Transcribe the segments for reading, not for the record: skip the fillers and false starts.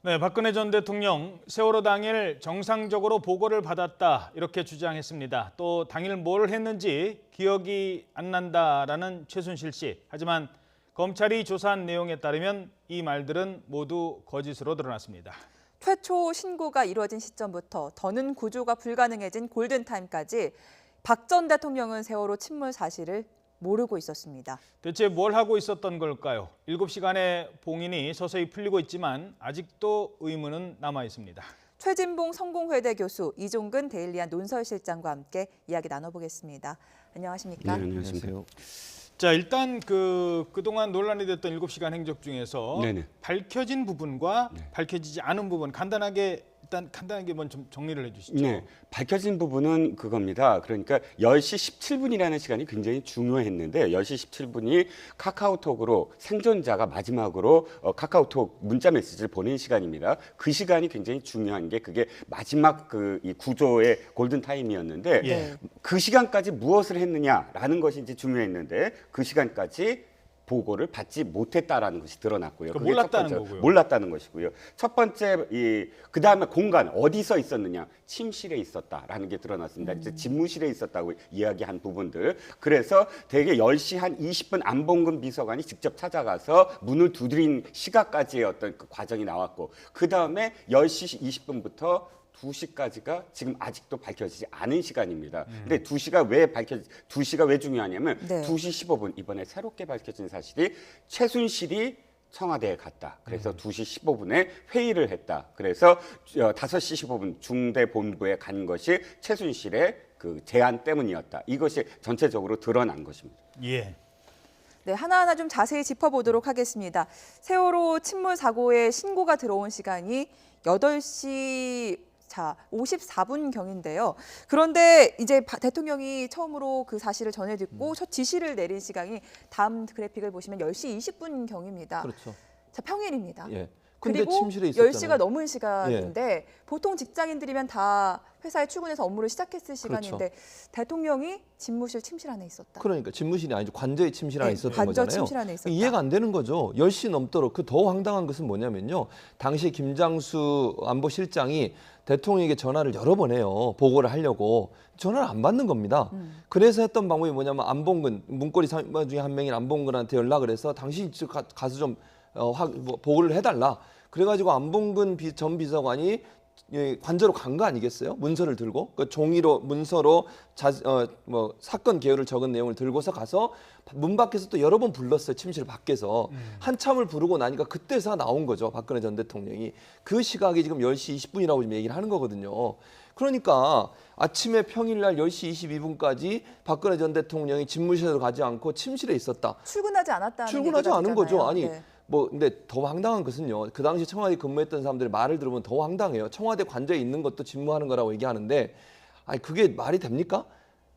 네, 박근혜 전 대통령 세월호 당일 정상적으로 보고를 받았다 이렇게 주장했습니다. 또 당일 뭘 했는지 기억이 안 난다라는 최순실 씨. 하지만 검찰이 조사한 내용에 따르면 이 말들은 모두 거짓으로 드러났습니다. 최초 신고가 이루어진 시점부터 더는 구조가 불가능해진 골든타임까지 박 전 대통령은 세월호 침몰 사실을 모르고 있었습니다. 대체 뭘 하고 있었던 걸까요? 7시간의 봉인이 서서히 풀리고 있지만 아직도 의문은 남아 있습니다. 최진봉 성공회대 교수, 이종근 데일리안 논설실장과 함께 이야기 나눠보겠습니다. 안녕하십니까? 네, 안녕하세요. 자, 일단 그동안 논란이 됐던 7시간 행적 중에서 네네. 밝혀진 부분과 밝혀지지 않은 부분 간단하게 좀 정리를 해 주시죠. 네, 밝혀진 부분은 그겁니다. 그러니까 10시 17분이라는 시간이 굉장히 중요했는데 10시 17분이 카카오톡으로 생존자가 마지막으로 카카오톡 문자 메시지를 보낸 시간입니다. 그 시간이 굉장히 중요한 게 그게 마지막 이 구조의 골든 타임이었는데 예. 그 시간까지 무엇을 했느냐라는 것이 이제 중요했는데 그 시간까지 보고를 받지 못했다라는 것이 드러났고요. 그게 몰랐다는 첫 번째, 거고요. 몰랐다는 것이고요. 첫 번째 그 다음에 공간 어디서 있었느냐, 침실에 있었다라는 게 드러났습니다. 이제 집무실에 있었다고 이야기한 부분들. 그래서 대개 10시 한 20분 안봉근 비서관이 직접 찾아가서 문을 두드린 시각까지의 어떤 그 과정이 나왔고, 그 다음에 10시 20분부터 2시까지가 지금 아직도 밝혀지지 않은 시간입니다. 근데 2시가 왜 중요하냐면 네. 2시 15분 이번에 새롭게 밝혀진 사실이 최순실이 청와대에 갔다. 그래서 2시 15분에 회의를 했다. 그래서 5시 15분 중대본부에 간 것이 최순실의 그 제안 때문이었다. 이것이 전체적으로 드러난 것입니다. 예. 네, 하나하나 좀 자세히 짚어보도록 하겠습니다. 세월호 침몰 사고의 신고가 들어온 시간이 8시 54분경인데요. 그런데 이제 대통령이 처음으로 그 사실을 전해 듣고 첫 지시를 내린 시간이 다음 그래픽을 보시면 10시 20분경입니다. 그렇죠. 자, 평일입니다. 예. 근데 그리고 침실에 있었잖아요. 10시가 넘은 시간인데 보통 직장인들이면 다 회사에 출근해서 업무를 시작했을 시간인데 대통령이 집무실 침실 안에 있었다. 그러니까 집무실이 아니죠. 관저의 침실 안에 네, 있었던 관저 거잖아요. 침실 안에 있었다. 이해가 안 되는 거죠. 10시 넘도록 그 더 황당한 것은 뭐냐면요. 당시 김장수 안보실장이 대통령에게 전화를 여러 번 해요. 보고를 하려고. 전화를 안 받는 겁니다. 그래서 했던 방법이 뭐냐면 안봉근, 문고리 상관 중에 한 명인 안봉근한테 연락을 해서 당신 가서 좀 보고를 해달라. 그래가지고 안봉근 전 비서관이 관저로 간 거 아니겠어요? 문서를 들고 그 종이로 문서로 사건 개요를 적은 내용을 들고서 가서 문 밖에서 또 여러 번 불렀어요. 침실 밖에서 한참을 부르고 나니까 그때서 나온 거죠. 박근혜 전 대통령이 그 시각이 지금 10시 20분이라고 지금 얘기를 하는 거거든요. 그러니까 아침에 평일날 10시 22분까지 박근혜 전 대통령이 집무실에도 가지 않고 침실에 있었다. 출근하지 않았다는 출근하지 얘기가 않은 거죠. 되잖아요. 아니 네. 근데 더 황당한 것은요. 그 당시 청와대 근무했던 사람들의 말을 들으면 더 황당해요. 청와대 관저에 있는 것도 직무하는 거라고 얘기하는데 아니 그게 말이 됩니까?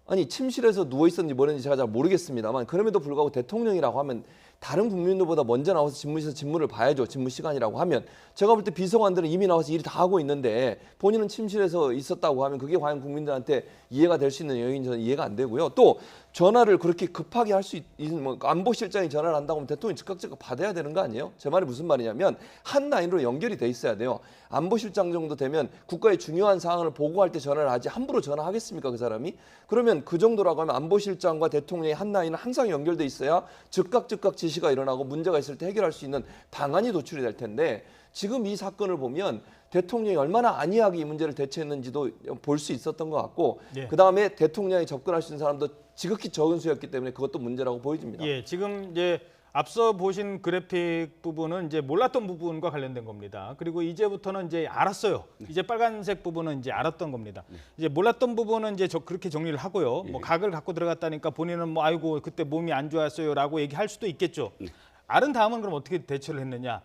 아니 침실에서 누워 있었는지 뭐랬는지 제가 잘 모르겠습니다만 그럼에도 불구하고 대통령이라고 하면 다른 국민들보다 먼저 나와서 집무실에서 직무를 봐야죠. 직무 시간이라고 하면 제가 볼 때 비서관들은 이미 나와서 일을 다 하고 있는데 본인은 침실에서 있었다고 하면 그게 과연 국민들한테 이해가 될 수 있는 요인인지 저는 이해가 안 되고요. 또 전화를 그렇게 급하게 할 수 있는 안보실장이 전화를 한다고 하면 대통령이 즉각 받아야 되는 거 아니에요? 제 말이 무슨 말이냐면 한 라인으로 연결이 돼 있어야 돼요. 안보실장 정도 되면 국가의 중요한 사항을 보고할 때 전화를 하지 함부로 전화하겠습니까 그 사람이? 그러면 그 정도라고 하면 안보실장과 대통령의 한 라인은 항상 연결돼 있어야 즉각 지시가 일어나고 문제가 있을 때 해결할 수 있는 방안이 도출이 될 텐데 지금 이 사건을 보면 대통령이 얼마나 안이하게 이 문제를 대처했는지도 볼 수 있었던 것 같고 예. 그다음에 대통령이 접근할 수 있는 사람도 지극히 적은 수였기 때문에 그것도 문제라고 보여집니다. 예, 지금 이제 앞서 보신 그래픽 부분은 이제 몰랐던 부분과 관련된 겁니다. 그리고 이제부터는 이제 알았어요. 이제 빨간색 부분은 이제 알았던 겁니다. 이제 몰랐던 부분은 이제 그렇게 정리를 하고요. 뭐 각을 갖고 들어갔다니까 본인은 뭐 아이고 그때 몸이 안 좋았어요라고 얘기할 수도 있겠죠. 알은 다음은 그럼 어떻게 대처를 했느냐?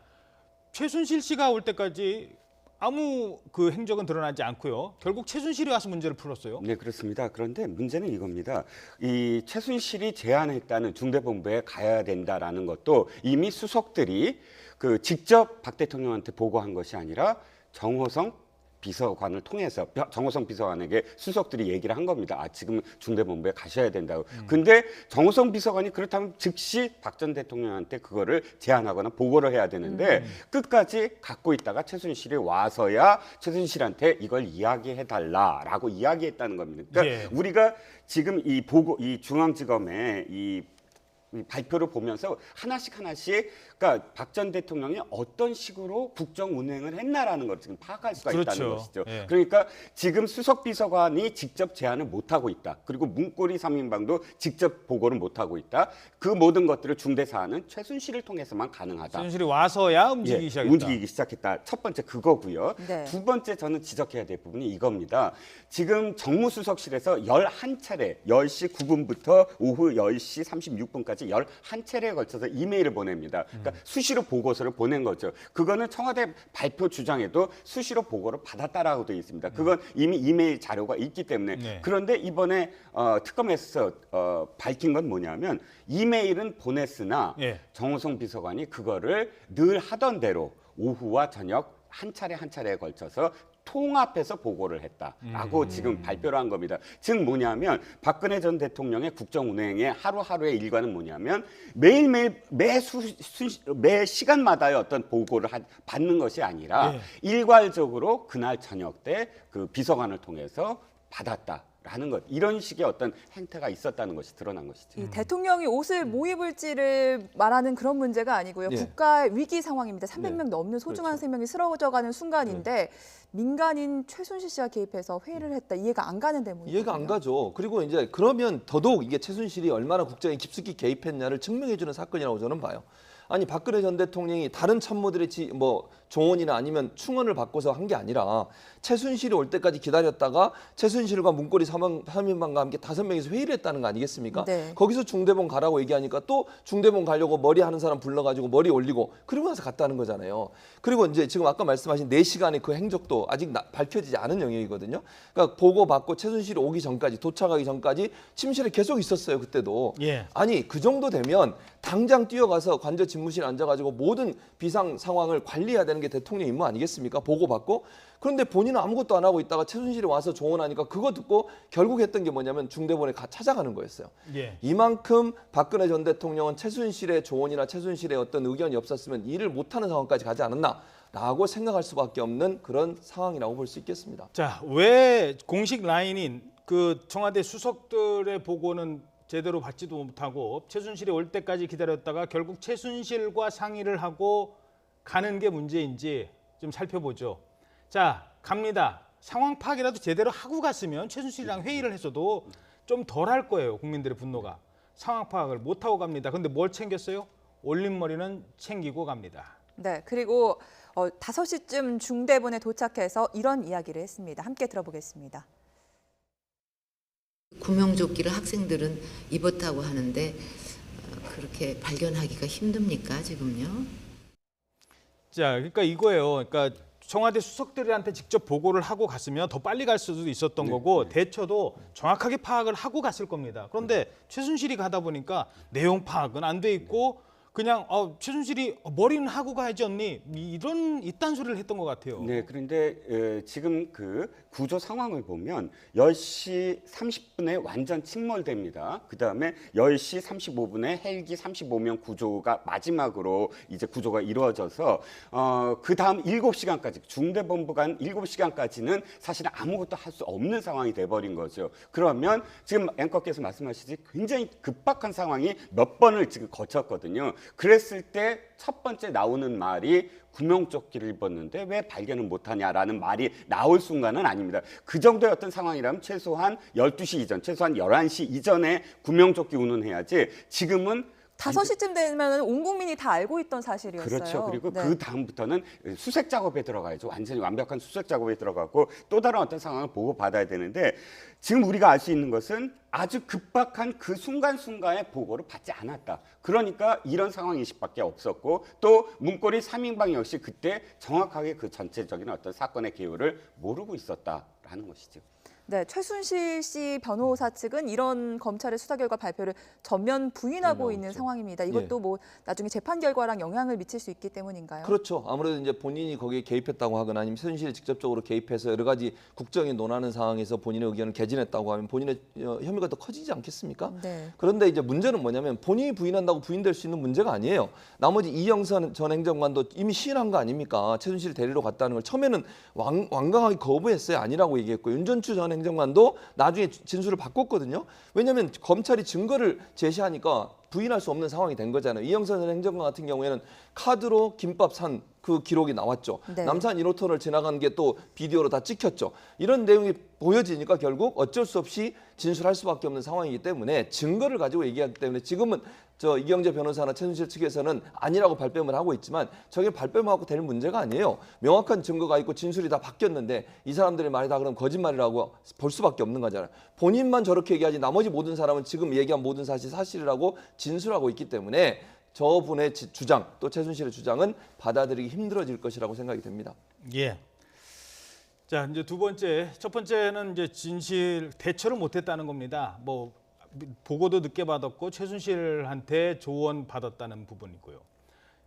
최순실 씨가 올 때까지 아무 그 행적은 드러나지 않고요. 결국 최순실이 와서 문제를 풀었어요. 네, 그렇습니다. 그런데 문제는 이겁니다. 이 최순실이 제안했다는 중대본부에 가야 된다라는 것도 이미 수석들이 직접 박 대통령한테 보고한 것이 아니라 정호성 비서관을 통해서 정호성 비서관에게 수석들이 얘기를 한 겁니다. 지금 중대본부에 가셔야 된다고. 근데 정호성 비서관이 그렇다면 즉시 박 전 대통령한테 그거를 제안하거나 보고를 해야 되는데 끝까지 갖고 있다가 최순실이 와서야 최순실한테 이걸 이야기해달라라고 이야기했다는 겁니다. 그러니까 우리가 지금 이 중앙지검의 이 발표를 보면서 하나씩 그러니까 박 전 대통령이 어떤 식으로 국정 운행을 했나라는 걸 지금 파악할 수가 있다는 것이죠. 그러니까 지금 수석 비서관이 직접 제안을 못 하고 있다. 그리고 문고리 3인방도 직접 보고를 못 하고 있다. 그 모든 것들을 중대 사안은 최순실을 통해서만 가능하다. 최순실이 와서야 움직이기 시작했다. 움직이기 시작했다. 첫 번째 그거고요. 네. 두 번째 저는 지적해야 될 부분이 이겁니다. 지금 정무수석실에서 11차례 10시 9분부터 오후 10시 36분까지 11차례에 걸쳐서 이메일을 보냅니다. 그러니까 수시로 보고서를 보낸 거죠. 그거는 청와대 발표 주장에도 수시로 보고를 받았다라고 되어 있습니다. 그건 이미 이메일 자료가 있기 때문에. 그런데 이번에 특검에서 밝힌 건 뭐냐면 이메일은 보냈으나 정호성 비서관이 그거를 늘 하던 대로 오후와 저녁 한 차례에 걸쳐서 통합해서 보고를 했다라고 지금 발표를 한 겁니다. 즉 뭐냐면 박근혜 전 대통령의 국정 운행의 하루하루의 일과는 뭐냐면 매일매일 매 시간마다의 어떤 보고를 받는 것이 아니라 일괄적으로 그날 저녁 때 그 비서관을 통해서 받았다라는 것, 이런 식의 어떤 행태가 있었다는 것이 드러난 것이죠. 이 대통령이 옷을 뭐 입을지를 말하는 그런 문제가 아니고요. 국가의 위기 상황입니다. 300명 넘는 소중한 생명이 쓰러져가는 순간인데 민간인 최순실 씨가 개입해서 회의를 했다. 이해가 안 가는 대목이에요. 이해가 안 가죠. 그리고 이제 그러면 더더욱 이게 최순실이 얼마나 국정에 깊숙이 개입했냐를 증명해주는 사건이라고 저는 봐요. 아니 박근혜 전 대통령이 다른 참모들의 조언이나 아니면 충언을 받고서 한 게 아니라 최순실이 올 때까지 기다렸다가 최순실과 문고리 3인방과 함께 5명이서 회의를 했다는 거 아니겠습니까? 네. 거기서 중대본 가라고 얘기하니까 또 중대본 가려고 머리 하는 사람 불러가지고 머리 올리고 그러고 나서 갔다는 거잖아요. 그리고 이제 지금 아까 말씀하신 4시간의 그 행적도 아직 밝혀지지 않은 영역이거든요. 그러니까 보고받고 최순실이 오기 전까지, 도착하기 전까지 침실에 계속 있었어요. 그때도. 아니 그 정도 되면 당장 뛰어가서 관저 집무실에 앉아가지고 모든 비상 상황을 관리해야 되는 게 대통령 임무 아니겠습니까? 보고받고. 그런데 본인은 아무것도 안 하고 있다가 최순실이 와서 조언하니까 그거 듣고 결국 했던 게 뭐냐면 중대본에 찾아가는 거였어요. 이만큼 박근혜 전 대통령은 최순실의 조언이나 최순실의 어떤 의견이 없었으면 일을 못하는 상황까지 가지 않았나라고 생각할 수밖에 없는 그런 상황이라고 볼 수 있겠습니다. 자, 왜 공식 라인인 그 청와대 수석들의 보고는 제대로 받지도 못하고 최순실이 올 때까지 기다렸다가 결국 최순실과 상의를 하고 가는 게 문제인지 좀 살펴보죠. 자, 갑니다. 상황 파악이라도 제대로 하고 갔으면 최순실이랑 회의를 했어도 좀 덜 할 거예요. 국민들의 분노가. 상황 파악을 못하고 갑니다. 근데 뭘 챙겼어요? 올림머리는 챙기고 갑니다. 네, 그리고 5시쯤 중대본에 도착해서 이런 이야기를 했습니다. 함께 들어보겠습니다. 구명조끼를 학생들은 입었다고 하는데 그렇게 발견하기가 힘듭니까 지금요? 자, 그러니까 이거예요. 그러니까 청와대 수석들한테 직접 보고를 하고 갔으면 더 빨리 갈 수도 있었던 거고 대처도 정확하게 파악을 하고 갔을 겁니다. 그런데 최순실이 가다 보니까 내용 파악은 안 돼 있고 그냥 최순실이 머리는 하고 가야지 언니 이딴 소리를 했던 것 같아요. 네, 그런데 지금 그 구조 상황을 보면 10시 30분에 완전 침몰됩니다. 그다음에 10시 35분에 헬기 35명 구조가 마지막으로 이제 구조가 이루어져서 그다음 7시간까지 중대본부 간 7시간까지는 사실 아무것도 할 수 없는 상황이 돼버린 거죠. 그러면 지금 앵커께서 말씀하시듯이 굉장히 급박한 상황이 몇 번을 지금 거쳤거든요. 그랬을 때 첫 번째 나오는 말이 구명조끼를 입었는데 왜 발견을 못하냐라는 말이 나올 순간은 아닙니다. 그 정도의 어떤 상황이라면 최소한 12시 이전, 최소한 11시 이전에 구명조끼 운운해야지 지금은 5시쯤 되면 온 국민이 다 알고 있던 사실이었어요. 그렇죠. 그리고 그 다음부터는 수색 작업에 들어가야죠. 완전히 완벽한 수색 작업에 들어가고 또 다른 어떤 상황을 보고 받아야 되는데 지금 우리가 알 수 있는 것은 아주 급박한 그 순간순간에 보고를 받지 않았다. 그러니까 이런 상황인식밖에 없었고 또 문고리 3인방 역시 그때 정확하게 그 전체적인 어떤 사건의 개요를 모르고 있었다라는 것이죠. 네, 최순실 씨 변호사 측은 이런 검찰의 수사 결과 발표를 전면 부인하고 있는 상황입니다. 이것도 뭐 나중에 재판 결과랑 영향을 미칠 수 있기 때문인가요? 그렇죠. 아무래도 이제 본인이 거기에 개입했다고 하거나 아니면 최순실이 직접적으로 개입해서 여러 가지 국정이 논하는 상황에서 본인의 의견을 개진했다고 하면 본인의 혐의가 더 커지지 않겠습니까? 네. 그런데 이제 문제는 뭐냐면 본인이 부인한다고 부인될 수 있는 문제가 아니에요. 나머지 이영선 전 행정관도 이미 시인한 거 아닙니까? 최순실 데리러 갔다는 걸 처음에는 완강하게 거부했어요. 아니라고 얘기했고 윤전추 전 행정관도 나중에 진술을 바꿨거든요. 왜냐하면 검찰이 증거를 제시하니까 부인할 수 없는 상황이 된 거잖아요. 이영선 전 행정관 같은 경우에는 카드로 김밥 산 그 기록이 나왔죠. 네. 남산 1호선을 지나간 게 또 비디오로 다 찍혔죠. 이런 내용이 보여지니까 결국 어쩔 수 없이 진술할 수밖에 없는 상황이기 때문에 증거를 가지고 얘기하기 때문에 지금은 이경재 변호사나 최순실 측에서는 아니라고 발뺌을 하고 있지만 저게 발뺌하고 될 문제가 아니에요. 명확한 증거가 있고 진술이 다 바뀌었는데 이 사람들의 말이 다 그럼 거짓말이라고 볼 수밖에 없는 거잖아요. 본인만 저렇게 얘기하지 나머지 모든 사람은 지금 얘기한 모든 사실이라고 진술하고 있기 때문에 저분의 주장 또 최순실의 주장은 받아들이기 힘들어질 것이라고 생각이 됩니다. 예. 자, 이제 두 번째, 첫 번째는 이제 진실 대처를 못했다는 겁니다. 뭐 보고도 늦게 받았고 최순실한테 조언 받았다는 부분이고요.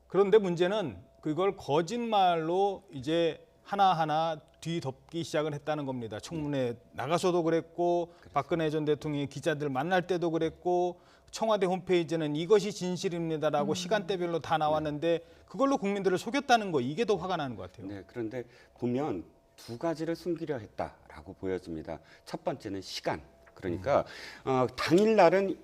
그런데 문제는 그걸 거짓말로 이제 하나하나 뒤덮기 시작을 했다는 겁니다. 청문회 나가서도 그랬고 박근혜 전 대통령이 기자들 만날 때도 그랬고 청와대 홈페이지는 이것이 진실입니다라고 시간대별로 다 나왔는데 그걸로 국민들을 속였다는 거 이게 더 화가 나는 것 같아요. 네, 그런데 보면 두 가지를 숨기려 했다라고 보여집니다. 첫 번째는 시간. 그러니까 당일 날은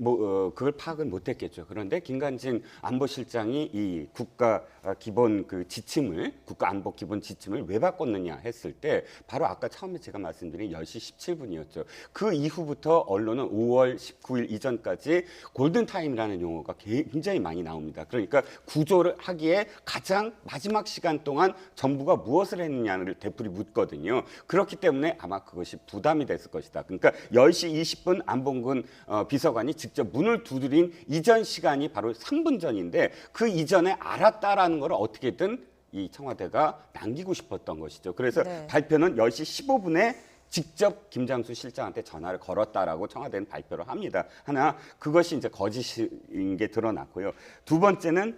그걸 파악을 못했겠죠. 그런데 김관진 안보실장이 이 국가 기본 그 지침을 국가 안보 기본 지침을 왜 바꿨느냐 했을 때 바로 아까 처음에 제가 말씀드린 10시 17분이었죠. 그 이후부터 언론은 5월 19일 이전까지 골든 타임이라는 용어가 굉장히 많이 나옵니다. 그러니까 구조를 하기에 가장 마지막 시간 동안 정부가 무엇을 했느냐를 되풀이 묻거든요. 그렇기 때문에 아마 그것이 부담이 됐을 것이다. 그러니까 10시 20분 안봉근 비서관이 직접 문을 두드린 이전 시간이 바로 3분 전인데 그 이전에 알았다라는 걸 어떻게든 이 청와대가 남기고 싶었던 것이죠. 그래서 네. 발표는 10시 15분에 직접 김장수 실장한테 전화를 걸었다라고 청와대는 발표를 합니다. 하나 그것이 이제 거짓인 게 드러났고요. 두 번째는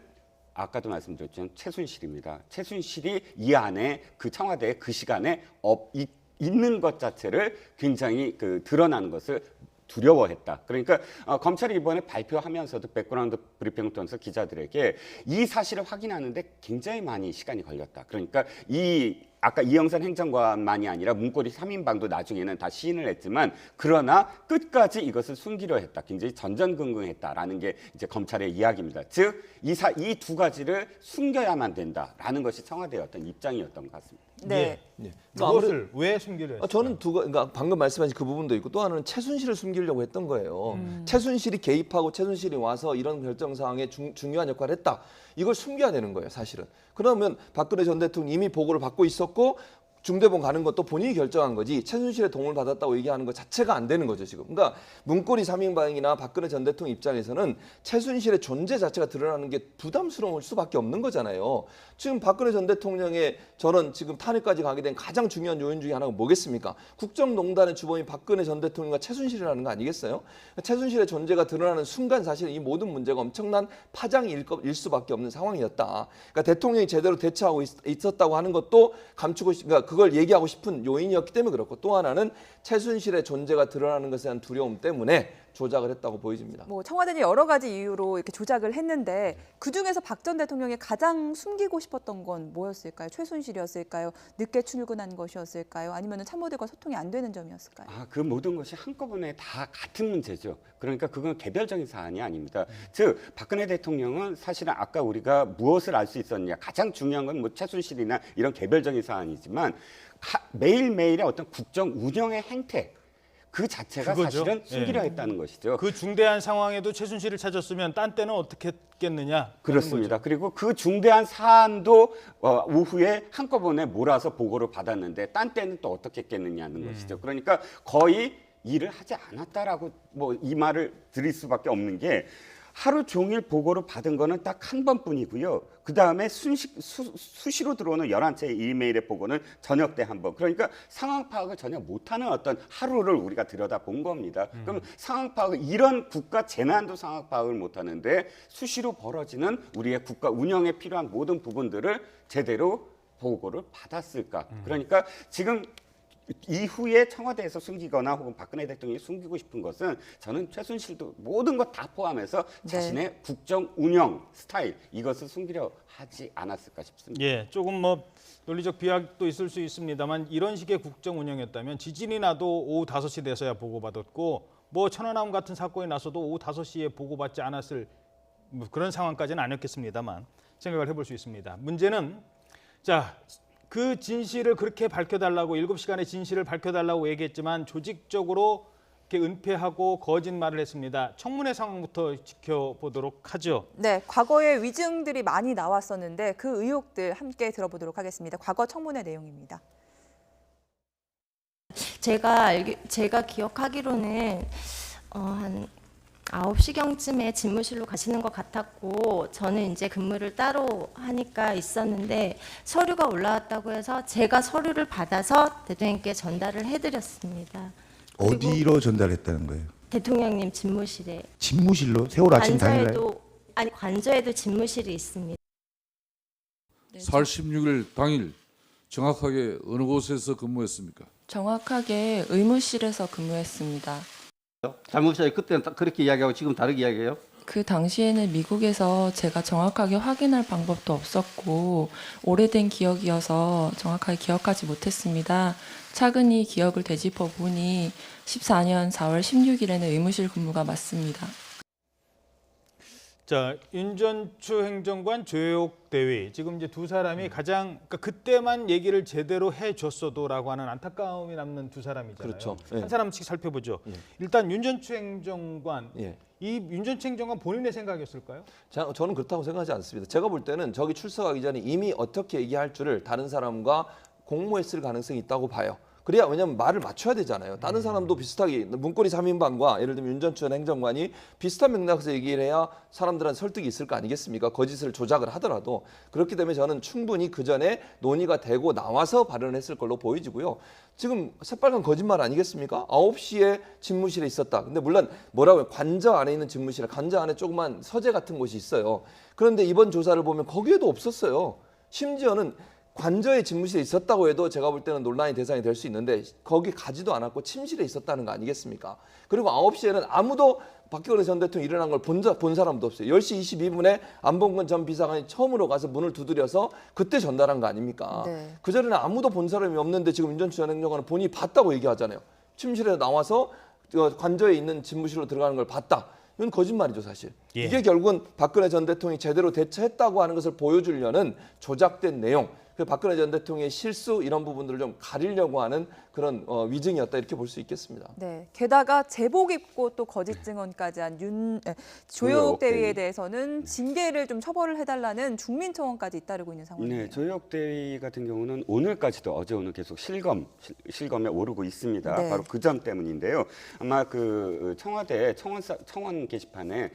아까도 말씀드렸지만 최순실입니다. 최순실이 이 안에 그 청와대에 그 시간에 있는 것 자체를 굉장히 드러나는 것을 두려워했다. 그러니까 검찰이 이번에 발표하면서도 백그라운드 브리핑을 통해서 기자들에게 이 사실을 확인하는데 굉장히 많이 시간이 걸렸다. 그러니까 아까 이영선 행정관만이 아니라 문고리 3인방도 나중에는 다 시인을 했지만 그러나 끝까지 이것을 숨기려 했다. 굉장히 전전긍긍했다라는 게 이제 검찰의 이야기입니다. 즉, 이 두 가지를 숨겨야만 된다라는 것이 청와대의 어떤 입장이었던 것 같습니다. 네. 네. 그것을 왜 숨기려 했어요? 저는 그러니까 방금 말씀하신 그 부분도 있고 또 하나는 최순실을 숨기려고 했던 거예요. 최순실이 개입하고 최순실이 와서 이런 결정 사항에 중요한 역할을 했다. 이걸 숨겨야 되는 거예요, 사실은. 그러면 박근혜 전 대통령이 이미 보고를 받고 있었고 중대본 가는 것도 본인이 결정한 거지 최순실의 도움을 받았다고 얘기하는 것 자체가 안 되는 거죠 지금. 그러니까 문고리 3인방이나 박근혜 전 대통령 입장에서는 최순실의 존재 자체가 드러나는 게 부담스러울 수밖에 없는 거잖아요. 지금 박근혜 전 대통령의 저런 지금 탄핵까지 가게 된 가장 중요한 요인 중에 하나가 뭐겠습니까? 국정농단의 주범이 박근혜 전 대통령과 최순실이라는 거 아니겠어요? 최순실의 존재가 드러나는 순간 사실 이 모든 문제가 엄청난 파장일 수밖에 없는 상황이었다. 그러니까 대통령이 제대로 대처하고 있었다고 하는 것도 감추고 그러니까 그걸 얘기하고 싶은 요인이었기 때문에 그렇고 또 하나는 최순실의 존재가 드러나는 것에 대한 두려움 때문에 조작을 했다고 보여집니다. 뭐 청와대는 여러 가지 이유로 이렇게 조작을 했는데 그 중에서 박 전 대통령이 가장 숨기고 싶었던 건 뭐였을까요? 최순실이었을까요? 늦게 출근한 것이었을까요? 아니면 참모들과 소통이 안 되는 점이었을까요? 그 모든 것이 한꺼번에 다 같은 문제죠. 그러니까 그건 개별적인 사안이 아닙니다. 즉 박근혜 대통령은 사실은 아까 우리가 무엇을 알 수 있었냐 가장 중요한 건 뭐 최순실이나 이런 개별적인 사안이지만 매일매일의 어떤 국정 운영의 행태 그 자체가 그거죠. 사실은 숨기려 했다는 것이죠. 그 중대한 상황에도 최순실을 찾았으면 딴 때는 어떻게 했겠느냐. 그렇습니다. 그리고 그 중대한 사안도 오후에 한꺼번에 몰아서 보고를 받았는데 딴 때는 또 어떻게 했겠느냐는 것이죠. 그러니까 거의 일을 하지 않았다라고 뭐 이 말을 드릴 수밖에 없는 게 하루 종일 보고를 받은 거는 딱 한 번뿐이고요. 그 다음에 수시로 들어오는 11채의 이메일의 보고는 저녁 때 한 번. 그러니까 상황 파악을 전혀 못하는 어떤 하루를 우리가 들여다본 겁니다. 그럼 상황 파악을 이런 국가 재난도 상황 파악을 못하는데 수시로 벌어지는 우리의 국가 운영에 필요한 모든 부분들을 제대로 보고를 받았을까? 그러니까 지금 이후에 청와대에서 숨기거나 혹은 박근혜 대통령이 숨기고 싶은 것은 저는 최순실도 모든 것 다 포함해서 자신의 국정 운영 스타일 이것을 숨기려 하지 않았을까 싶습니다. 예, 조금 뭐 논리적 비약도 있을 수 있습니다만 이런 식의 국정 운영이었다면 지진이 나도 오후 5시 돼서야 보고받았고 뭐 천안함 같은 사건이 나서도 오후 5시에 보고받지 않았을 뭐 그런 상황까지는 아니었겠습니다만 생각을 해볼 수 있습니다. 문제는 자, 그 진실을 그렇게 밝혀달라고 7시간의 진실을 밝혀달라고 얘기했지만 조직적으로 이렇게 은폐하고 거짓말을 했습니다. 청문회 상황부터 지켜보도록 하죠. 네, 과거에 위증들이 많이 나왔었는데 그 의혹들 함께 들어보도록 하겠습니다. 과거 청문회 내용입니다. 제가 기억하기로는 한 9시경쯤에 집무실로 가시는 것 같았고 저는 이제 근무를 따로 하니까 있었는데 서류가 올라왔다고 해서 제가 서류를 받아서 대통령께 전달을 해드렸습니다. 어디로 전달했다는 거예요? 대통령님 집무실에. 집무실로? 세월 아침 당일날? 관저에도 집무실이 있습니다. 4월 16일 당일 정확하게 어느 곳에서 근무했습니까? 정확하게 의무실에서 근무했습니다. 잘못이 그때는 그렇게 이야기하고 지금 다르게 이야기해요? 그 당시에는 미국에서 제가 정확하게 확인할 방법도 없었고 오래된 기억이어서 정확하게 기억하지 못했습니다. 차근히 기억을 되짚어 보니 14년 4월 16일에는 의무실 근무가 맞습니다. 자, 윤전추 행정관, 조혜옥 대위 지금 이제 두 사람이 가장 그러니까 그때만 얘기를 제대로 해줬어도라고 하는 안타까움이 남는 두 사람이잖아요. 그렇죠. 한 예. 사람씩 살펴보죠. 예. 일단 윤전추 행정관, 예. 이 윤전추 행정관 본인의 생각이었을까요? 저는 그렇다고 생각하지 않습니다. 제가 볼 때는 저기 출석하기 전에 이미 어떻게 얘기할 줄을 다른 사람과 공모했을 가능성이 있다고 봐요. 그래야 왜냐하면 말을 맞춰야 되잖아요. 다른 사람도 비슷하게 문고리 3인방과 예를 들면 윤전추 행정관이 비슷한 맥락에서 얘기를 해야 사람들한테 설득이 있을 거 아니겠습니까? 거짓을 조작을 하더라도. 그렇기 때문에 저는 충분히 그 전에 논의가 되고 나와서 발언을 했을 걸로 보여지고요. 지금 새빨간 거짓말 아니겠습니까? 9시에 집무실에 있었다. 근데 물론 뭐라고 해요? 관저 안에 있는 집무실에 관저 안에 조그만 서재 같은 곳이 있어요. 그런데 이번 조사를 보면 거기에도 없었어요. 심지어는 관저의 집무실에 있었다고 해도 제가 볼 때는 논란의 대상이 될 수 있는데 거기 가지도 않았고 침실에 있었다는 거 아니겠습니까? 그리고 9시에는 아무도 박근혜 전 대통령이 일어난 걸 본 사람도 없어요. 10시 22분에 안봉근 전 비서관이 처음으로 가서 문을 두드려서 그때 전달한 거 아닙니까? 네. 그전에는 아무도 본 사람이 없는데 지금 윤전추 전 행정관은 본인이 봤다고 얘기하잖아요. 침실에 나와서 관저에 있는 집무실로 들어가는 걸 봤다. 이건 거짓말이죠, 사실. 예. 이게 결국은 박근혜 전 대통령이 제대로 대처했다고 하는 것을 보여주려는 조작된 내용, 박근혜 전 대통령의 실수 이런 부분들을 좀 가리려고 하는 그런 위증이었다 이렇게 볼 수 있겠습니다. 네, 게다가 제복 입고 또 거짓 증언까지 한 조혜옥 대위에 대해서는 징계를 좀 처벌을 해달라는 중민청원까지 잇따르고 있는 상황이에요. 네, 조혜옥 대위 같은 경우는 오늘까지도 어제 오늘 계속 실검에 오르고 있습니다. 네. 바로 그 점 때문인데요. 아마 그 청와대 청원 게시판에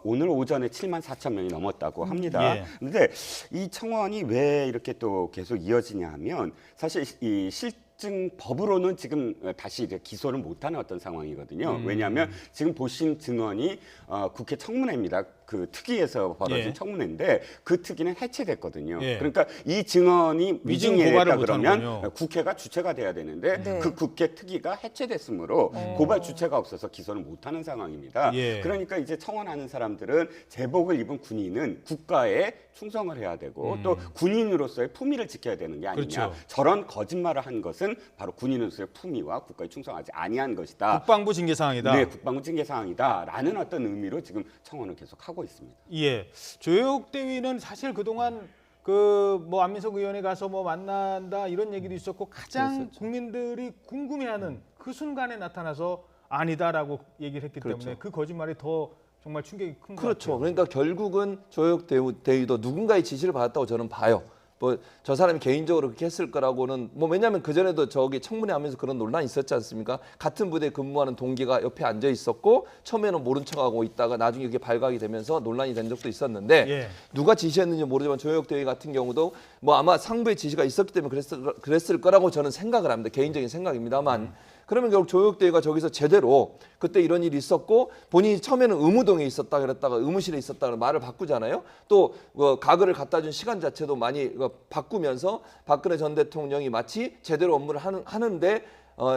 오늘 오전에 7만 4천 명이 넘었다고 합니다. 예. 그런데 이 청원이 왜 이렇게 또 계속 이어지냐 하면 사실 이 실증법으로는 지금 다시 이제 기소를 못하는 어떤 상황이거든요. 왜냐하면 지금 보신 증언이 국회 청문회입니다. 그 특위에서 벌어진 예. 청문회인데 그 특위는 해체됐거든요. 예. 그러니까 이 증언이 위증 위증이었다 고발을 그러면 못하는군요. 국회가 주체가 돼야 되는데 네. 그 국회 특위가 해체됐으므로 고발 주체가 없어서 기소를 못하는 상황입니다. 예. 그러니까 이제 청원하는 사람들은 제복을 입은 군인은 국가에 충성을 해야 되고 또 군인으로서의 품위를 지켜야 되는 게 아니냐. 그렇죠. 저런 거짓말을 한 것은 바로 군인으로서의 품위와 국가에 충성하지 아니한 것이다. 국방부 징계 사항이다. 네, 국방부 징계 사항이다라는 어떤 의미로 지금 청원을 계속 하고 있습니다. 예, 조혜옥 대위는 사실 그동안 그 뭐 안민석 의원에 가서 뭐 만난다 이런 얘기도 있었고 가장 국민들이 궁금해하는 그 순간에 나타나서 아니다라고 얘기를 했기 그렇죠. 때문에 그 거짓말이 더 정말 충격이 큰 것 그렇죠. 같아요. 그러니까 결국은 조혜옥 대위도 누군가의 지시를 받았다고 저는 봐요. 뭐 저 사람이 개인적으로 그렇게 했을 거라고는 뭐 왜냐하면 그 전에도 저기 청문회 하면서 그런 논란이 있었지 않습니까? 같은 부대에 근무하는 동기가 옆에 앉아 있었고 처음에는 모른 척하고 있다가 나중에 그게 발각이 되면서 논란이 된 적도 있었는데 예. 누가 지시했는지 모르지만 조혁 대위 같은 경우도 뭐 아마 상부의 지시가 있었기 때문에 그랬을 거라고 저는 생각을 합니다. 개인적인 생각입니다만. 그러면 결국 조혁대위가 저기서 제대로 그때 이런 일이 있었고 본인이 처음에는 의무동에 있었다 그랬다가 의무실에 있었다는 말을 바꾸잖아요. 또 가글을 갖다 준 시간 자체도 많이 바꾸면서 박근혜 전 대통령이 마치 제대로 업무를 하는데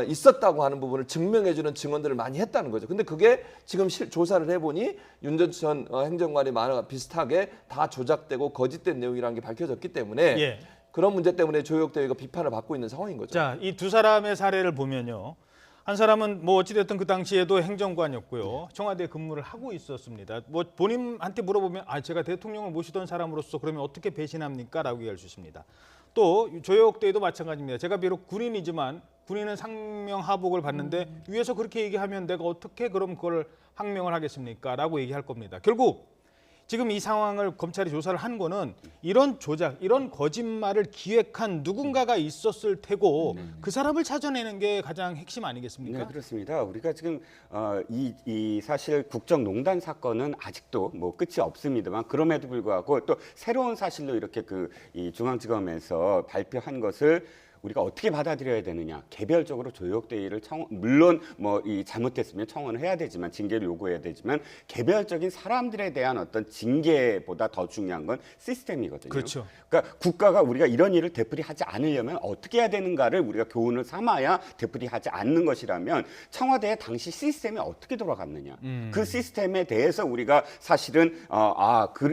있었다고 하는 부분을 증명해주는 증언들을 많이 했다는 거죠. 근데 그게 지금 조사를 해보니 윤 전 행정관의 말과 비슷하게 다 조작되고 거짓된 내용이라는 게 밝혀졌기 때문에 예. 그런 문제 때문에 조혁대위가 비판을 받고 있는 상황인 거죠. 자, 이 두 사람의 사례를 보면요. 한 사람은 뭐 어찌됐든 그 당시에도 행정관이었고요. 청와대에 근무를 하고 있었습니다. 뭐 본인한테 물어보면 제가 대통령을 모시던 사람으로서 그러면 어떻게 배신합니까? 라고 얘기할 수 있습니다. 또 조혁대위도 마찬가지입니다. 제가 비록 군인이지만 군인은 상명하복을 받는데 위에서 그렇게 얘기하면 내가 어떻게 그럼 그걸 항명을 하겠습니까? 라고 얘기할 겁니다. 결국 지금 이 상황을 검찰이 조사를 한 거는 이런 조작, 이런 거짓말을 기획한 누군가가 있었을 테고 그 사람을 찾아내는 게 가장 핵심 아니겠습니까? 네, 그렇습니다. 우리가 지금 이 사실 국정농단 사건은 아직도 뭐 끝이 없습니다만 그럼에도 불구하고 또 새로운 사실로 이렇게 이 중앙지검에서 발표한 것을 우리가 어떻게 받아들여야 되느냐. 개별적으로 조혁대위를 물론 뭐 이 잘못됐으면 청원을 해야 되지만 징계를 요구해야 되지만 개별적인 사람들에 대한 어떤 징계보다 더 중요한 건 시스템이거든요. 그렇죠. 그러니까 국가가 우리가 이런 일을 되풀이하지 않으려면 어떻게 해야 되는가를 우리가 교훈을 삼아야 되풀이하지 않는 것이라면 청와대의 당시 시스템이 어떻게 돌아갔느냐. 그 시스템에 대해서 우리가 사실은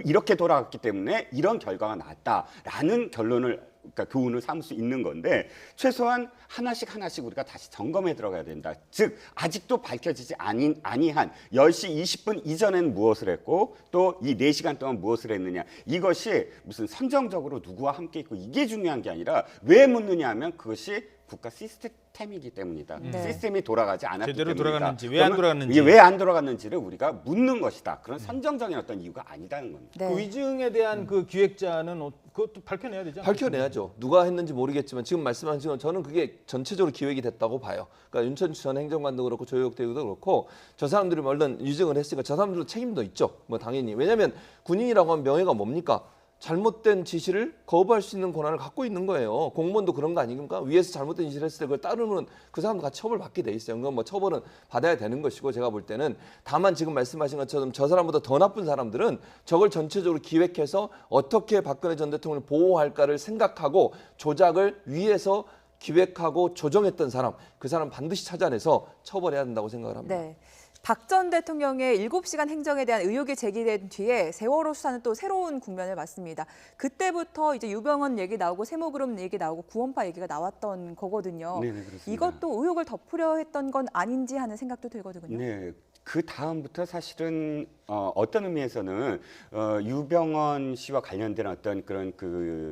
이렇게 돌아갔기 때문에 이런 결과가 났다라는 결론을 그러니까 교훈을 삼을 수 있는 건데 최소한 하나씩 우리가 다시 점검해 들어가야 된다. 즉 아직도 밝혀지지 아니한 10시 20분 이전에는 무엇을 했고 또 이 4시간 동안 무엇을 했느냐. 이것이 무슨 선정적으로 누구와 함께 있고 이게 중요한 게 아니라 왜 묻느냐 하면 그것이 국가 시스템이기 때문이다. 시스템이 돌아가지 않았기 제대로 때문이다. 돌아갔는지 왜 안 돌아갔는지 왜 안 돌아갔는지를 우리가 묻는 것이다. 그런 선정적인 어떤 이유가 아니다는 겁니다. 네. 그 위증에 대한 그 기획자는 그것도 밝혀내야 되지 않습니까? 밝혀내야죠. 누가 했는지 모르겠지만 지금 말씀하신 건 저는 그게 전체적으로 기획이 됐다고 봐요. 그러니까 윤천식 전 행정관도 그렇고 조혁대위도 그렇고 저 사람들이 얼른 위증을 했으니까 저 사람들도 책임도 있죠. 뭐 당연히. 왜냐하면 군인이라고 하면 명예가 뭡니까? 잘못된 지시를 거부할 수 있는 권한을 갖고 있는 거예요. 공무원도 그런 거 아닙니까? 위에서 잘못된 지시를 했을 때 그걸 따르면 그 사람도 같이 처벌받게 돼 있어요. 그건 뭐 처벌은 받아야 되는 것이고 제가 볼 때는 다만 지금 말씀하신 것처럼 저 사람보다 더 나쁜 사람들은 저걸 전체적으로 기획해서 어떻게 박근혜 전 대통령을 보호할까를 생각하고 조작을 위에서 기획하고 조정했던 사람, 그 사람 반드시 찾아내서 처벌해야 된다고 생각을 합니다. 네. 박 전 대통령의 7시간 행정에 대한 의혹이 제기된 뒤에 세월호 수사는 또 새로운 국면을 맞습니다. 그때부터 이제 유병헌 얘기 나오고 세모그룹 얘기 나오고 구원파 얘기가 나왔던 거거든요. 네, 그렇습니다. 이것도 의혹을 덮으려 했던 건 아닌지 하는 생각도 들거든요. 네. 그 다음부터 사실은 어떤 의미에서는 유병헌 씨와 관련된 어떤 그런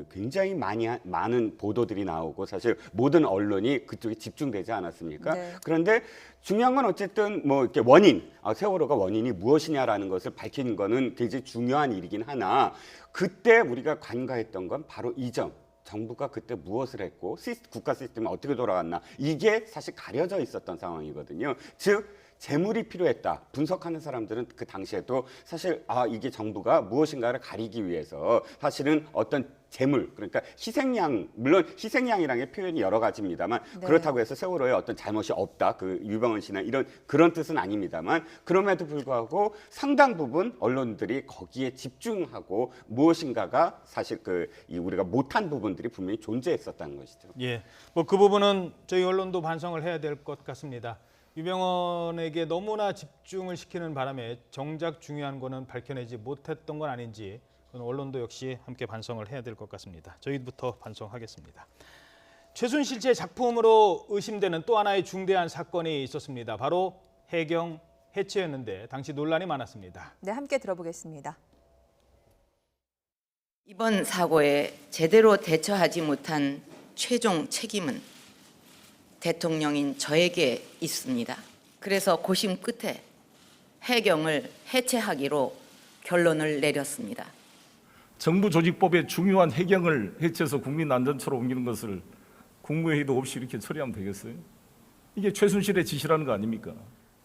굉장히 많은 보도들이 나오고 사실 모든 언론이 그쪽에 집중되지 않았습니까? 네. 그런데 중요한 건 어쨌든 뭐 이렇게 세월호가 원인이 무엇이냐라는 것을 밝히는 거는 굉장히 중요한 일이긴 하나 그때 우리가 관가했던 건 바로 이 점. 정부가 그때 무엇을 했고 국가 시스템이 어떻게 돌아갔나 이게 사실 가려져 있었던 상황이거든요. 즉 재물이 필요했다. 분석하는 사람들은 그 당시에도 사실 이게 정부가 무엇인가를 가리기 위해서 사실은 어떤 재물 그러니까 희생양 물론 희생양이라는 표현이 여러 가지입니다만 네. 그렇다고 해서 세월호에 어떤 잘못이 없다. 그 유병헌 씨나 그런 뜻은 아닙니다만 그럼에도 불구하고 상당 부분 언론들이 거기에 집중하고 무엇인가가 사실 우리가 못한 부분들이 분명히 존재했었다는 것이죠. 예, 뭐 그 부분은 저희 언론도 반성을 해야 될 것 같습니다. 유병헌에게 너무나 집중을 시키는 바람에 정작 중요한 거는 밝혀내지 못했던 건 아닌지 언론도 역시 함께 반성을 해야 될 것 같습니다. 저희부터 반성하겠습니다. 최순실의 작품으로 의심되는 또 하나의 중대한 사건이 있었습니다. 바로 해경 해체였는데 당시 논란이 많았습니다. 네, 함께 들어보겠습니다. 이번 사고에 제대로 대처하지 못한 최종 책임은 대통령인 저에게 있습니다. 그래서 고심 끝에 해경을 해체하기로 결론을 내렸습니다. 정부 조직법의 중요한 해경을 해체해서 국민안전처로 옮기는 것을 국무회의도 없이 이렇게 처리하면 되겠어요? 이게 최순실의 지시라는 거 아닙니까?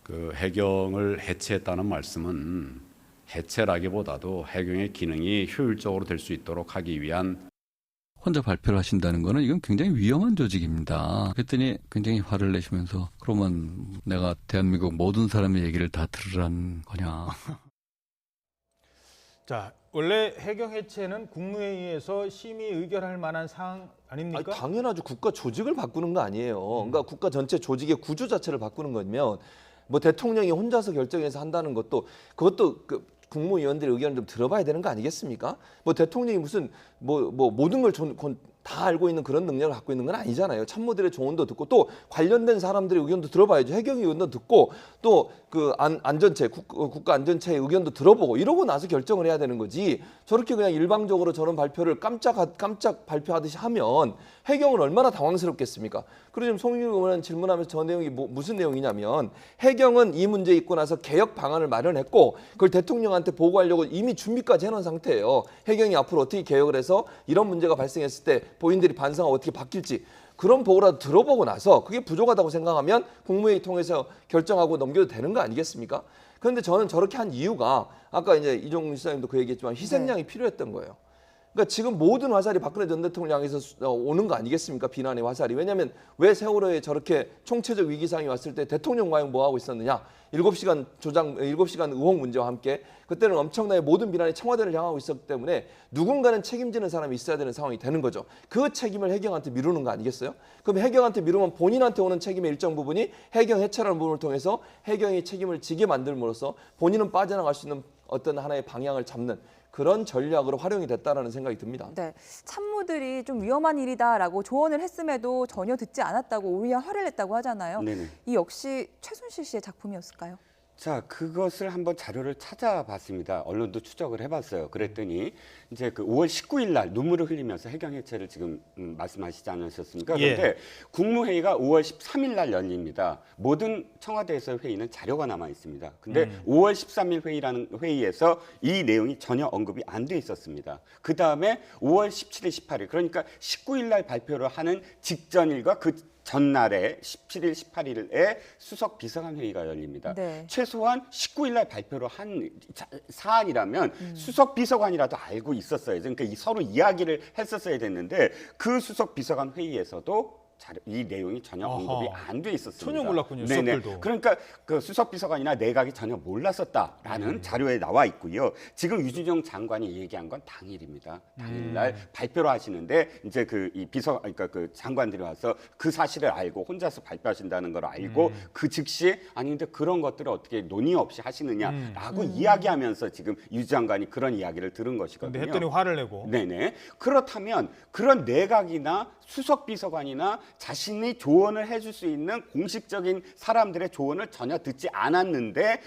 그 해경을 해체했다는 말씀은 해체라기보다도 해경의 기능이 효율적으로 될 수 있도록 하기 위한 혼자 발표를 하신다는 거는 이건 굉장히 위험한 조직입니다. 그랬더니 굉장히 화를 내시면서 그러면 내가 대한민국 모든 사람의 얘기를 다 들으라는 거냐. 자, 원래 해경 해체는 국무회의에서 심의 의결할 만한 사항 아닙니까? 아니, 당연하죠. 국가 조직을 바꾸는 거 아니에요. 그러니까 국가 전체 조직의 구조 자체를 바꾸는 거면 뭐 대통령이 혼자서 결정해서 한다는 것도 그것도 그 국무위원들의 의견을 좀 들어봐야 되는 거 아니겠습니까? 뭐 대통령이 무슨 뭐 모든 걸 다 알고 있는 그런 능력을 갖고 있는 건 아니잖아요. 참모들의 조언도 듣고 또 관련된 사람들의 의견도 들어봐야죠. 해경의 의견도 듣고 또 그 안전체 국가 안전체의 의견도 들어보고 이러고 나서 결정을 해야 되는 거지. 저렇게 그냥 일방적으로 저런 발표를 깜짝 발표하듯이 하면 해경은 얼마나 당황스럽겠습니까? 그리고 지금 송영길 의원은 질문하면서 저 내용이 무슨 내용이냐면 해경은 이 문제 있고 나서 개혁 방안을 마련했고 그걸 대통령한테 보고하려고 이미 준비까지 해놓은 상태예요. 해경이 앞으로 어떻게 개혁을 해서 이런 문제가 발생했을 때 본인들이 반성하고 어떻게 바뀔지 그런 보고라도 들어보고 나서 그게 부족하다고 생각하면 국무회의 통해서 결정하고 넘겨도 되는 거 아니겠습니까? 그런데 저는 저렇게 한 이유가 아까 이제 이종훈 시장님도 그 얘기했지만 희생양이 필요했던 거예요. 그러니까 지금 모든 화살이 박근혜 전 대통령 향해서 오는 거 아니겠습니까? 비난의 화살이. 왜냐하면 왜 세월호에 저렇게 총체적 위기 상황이 왔을 때 대통령 과연 뭐 하고 있었느냐? 7시간 의혹 문제와 함께 그때는 엄청나게 모든 비난이 청와대를 향하고 있었기 때문에 누군가는 책임지는 사람이 있어야 되는 상황이 되는 거죠. 그 책임을 해경한테 미루는 거 아니겠어요? 그럼 해경한테 미루면 본인한테 오는 책임의 일정 부분이 해경 해체라는 부분을 통해서 해경이 책임을 지게 만들므로써 본인은 빠져나갈 수 있는 어떤 하나의 방향을 잡는 그런 전략으로 활용이 됐다라는 생각이 듭니다. 네, 참모들이 좀 위험한 일이다라고 조언을 했음에도 전혀 듣지 않았다고 오히려 화를 냈다고 하잖아요. 네네. 이 역시 최순실 씨의 작품이었을까요? 자, 그것을 한번 자료를 찾아봤습니다. 언론도 추적을 해봤어요. 그랬더니 이제 그 5월 19일 날 눈물을 흘리면서 해경 해체를 지금 말씀하시지 않으셨습니까? 그런데 예. 국무회의가 5월 13일 날 열립니다. 모든 청와대에서 회의는 자료가 남아 있습니다. 근데 5월 13일 회의라는 회의에서 이 내용이 전혀 언급이 안 돼 있었습니다. 그 다음에 5월 17일, 18일 그러니까 19일 날 발표를 하는 직전일과 그 전날에 17일, 18일에 수석 비서관 회의가 열립니다. 네. 최소한 19일 날 발표를 한 사안이라면 수석 비서관이라도 알고 있었어요. 그러니까 서로 이야기를 했었어야 됐는데 그 수석 비서관 회의에서도 이 내용이 전혀 언급이 안 돼 있었습니다. 전혀 몰랐군요. 네네. 수석들도. 그러니까 그 수석 비서관이나 내각이 전혀 몰랐었다라는 자료에 나와 있고요. 지금 유진용 장관이 얘기한 건 당일입니다. 당일날 발표를 하시는데 이제 그러니까 그 장관들이 와서 그 사실을 알고 혼자서 발표하신다는 걸 알고 그 즉시 아니 근데 그런 것들을 어떻게 논의 없이 하시느냐라고 이야기하면서 지금 유 장관이 그런 이야기를 들은 것이거든요. 근데 했더니 화를 내고. 네네. 그렇다면 그런 내각이나 수석 비서관이나 자신이 조언을 해줄 수 있는 공식적인 사람들의 조언을 전혀 듣지 않았는데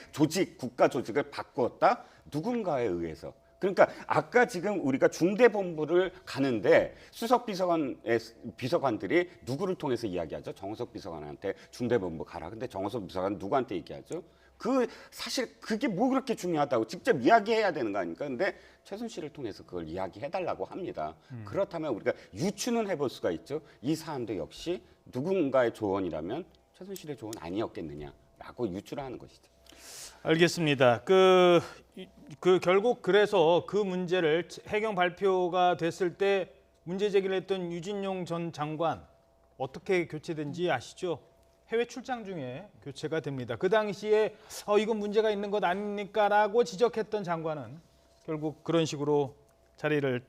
국가 조직을 바꾸었다? 누군가에 의해서. 그러니까 아까 지금 우리가 중대본부를 가는데 수석 비서관들이 누구를 통해서 이야기하죠? 정호석 비서관한테 중대본부 가라. 근데 정호석 비서관 누구한테 얘기하죠? 사실 그게 뭐 그렇게 중요하다고 직접 이야기해야 되는 거 아닙니까? 근데 최순실을 통해서 그걸 이야기해달라고 합니다. 그렇다면 우리가 유추는 해볼 수가 있죠. 이 사안도 역시 누군가의 조언이라면 최순실의 조언 아니었겠느냐라고 유추를 하는 것이죠. 알겠습니다. 그 결국 그래서 그 문제를 해경 발표가 됐을 때 문제 제기를 했던 유진용 전 장관 어떻게 교체된지 아시죠? 해외 출장 중에 교체가 됩니다. 그 당시에 이건 문제가 있는 것 아닙니까라고 지적했던 장관은 결국 그런 식으로 자리를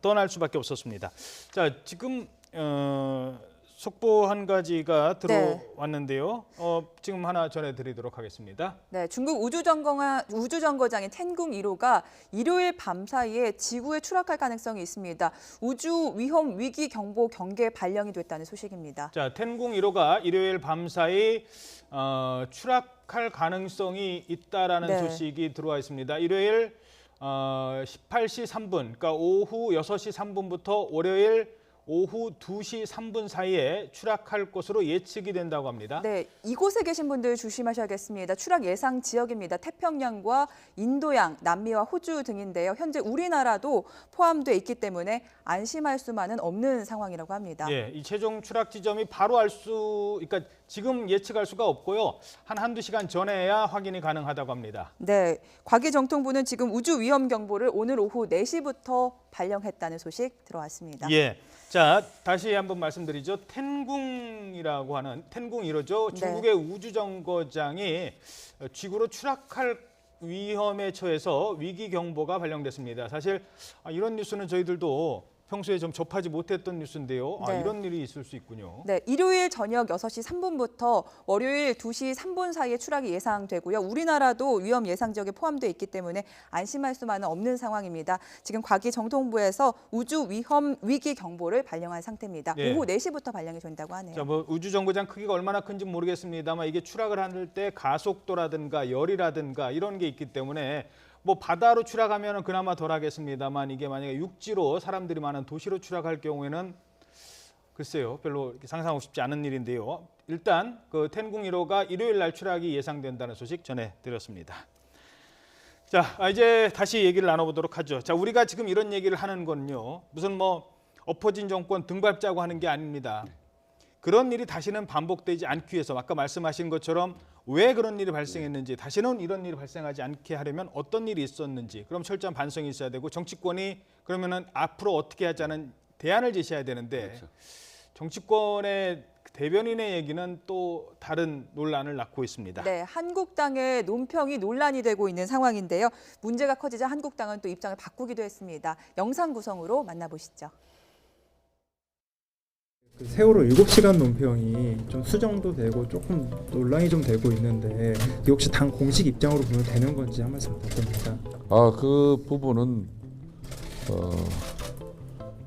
떠날 수밖에 없었습니다. 자, 지금 속보 한 가지가 들어왔는데요. 지금 하나 전해드리도록 하겠습니다. 네, 중국 우주정거장인 텐궁 1호가 일요일 밤 사이에 지구에 추락할 가능성이 있습니다. 우주 위험 위기 경보 경계 발령이 됐다는 소식입니다. 자, 텐궁 1호가 일요일 밤 사이 추락할 가능성이 있다라는 소식이 들어와 있습니다. 일요일 18시 3분, 그러니까 오후 6시 3분부터 월요일 오후 2시 3분 사이에 추락할 것으로 예측이 된다고 합니다. 네, 이곳에 계신 분들 조심하셔야겠습니다. 추락 예상 지역입니다. 태평양과 인도양, 남미와 호주 등인데요. 현재 우리나라도 포함돼 있기 때문에 안심할 수만은 없는 상황이라고 합니다. 예, 이 최종 추락 지점이 바로 그러니까 지금 예측할 수가 없고요. 한두 시간 전에야 확인이 가능하다고 합니다. 네, 과기정통부는 지금 우주 위험 경보를 오늘 오후 4시부터 발령했다는 소식 들어왔습니다. 예. 자, 다시 한번 말씀드리죠. 텐궁이라고 하는 텐궁 1호죠. 중국의 우주정거장이 지구로 추락할 위험에 처해서 위기 경보가 발령됐습니다. 사실 이런 뉴스는 저희들도 평소에 좀 접하지 못했던 뉴스인데요. 네. 이런 일이 있을 수 있군요. 네, 일요일 저녁 6시 3분부터 월요일 2시 3분 사이에 추락이 예상되고요. 우리나라도 위험 예상 지역에 포함되어 있기 때문에 안심할 수만은 없는 상황입니다. 지금 과기정통부에서 우주 위험 위기 경보를 발령한 상태입니다. 네. 오후 4시부터 발령이 된다고 하네요. 자, 뭐 우주정거장 크기가 얼마나 큰지 모르겠습니다만 이게 추락을 할 때 가속도라든가 열이라든가 이런 게 있기 때문에 뭐 바다로 추락하면 그나마 덜하겠습니다만 이게 만약에 육지로 사람들이 많은 도시로 추락할 경우에는 글쎄요, 별로 이렇게 상상하고 싶지 않은 일인데요. 일단 그 텐궁 1호가 일요일 날 추락이 예상된다는 소식 전해드렸습니다. 자, 이제 다시 얘기를 나눠보도록 하죠. 자, 우리가 지금 이런 얘기를 하는 건요, 무슨 뭐 엎어진 정권 등밟자고 하는 게 아닙니다. 그런 일이 다시는 반복되지 않기 위해서 아까 말씀하신 것처럼 왜 그런 일이 발생했는지, 다시는 이런 일이 발생하지 않게 하려면 어떤 일이 있었는지, 그럼 철저한 반성이 있어야 되고 정치권이 그러면은 앞으로 어떻게 하자는 대안을 제시해야 되는데, 그렇죠. 정치권의 대변인의 얘기는 또 다른 논란을 낳고 있습니다. 네, 한국당의 논평이 논란이 되고 있는 상황인데요. 문제가 커지자 한국당은 또 입장을 바꾸기도 했습니다. 영상 구성으로 만나보시죠. 세월호 7시간 논평이 좀 수정도 되고 조금 논란이 좀 되고 있는데 이게 혹시 당 공식 입장으로 보면 되는 건지 한 말씀 부탁드립니다. 그 부분은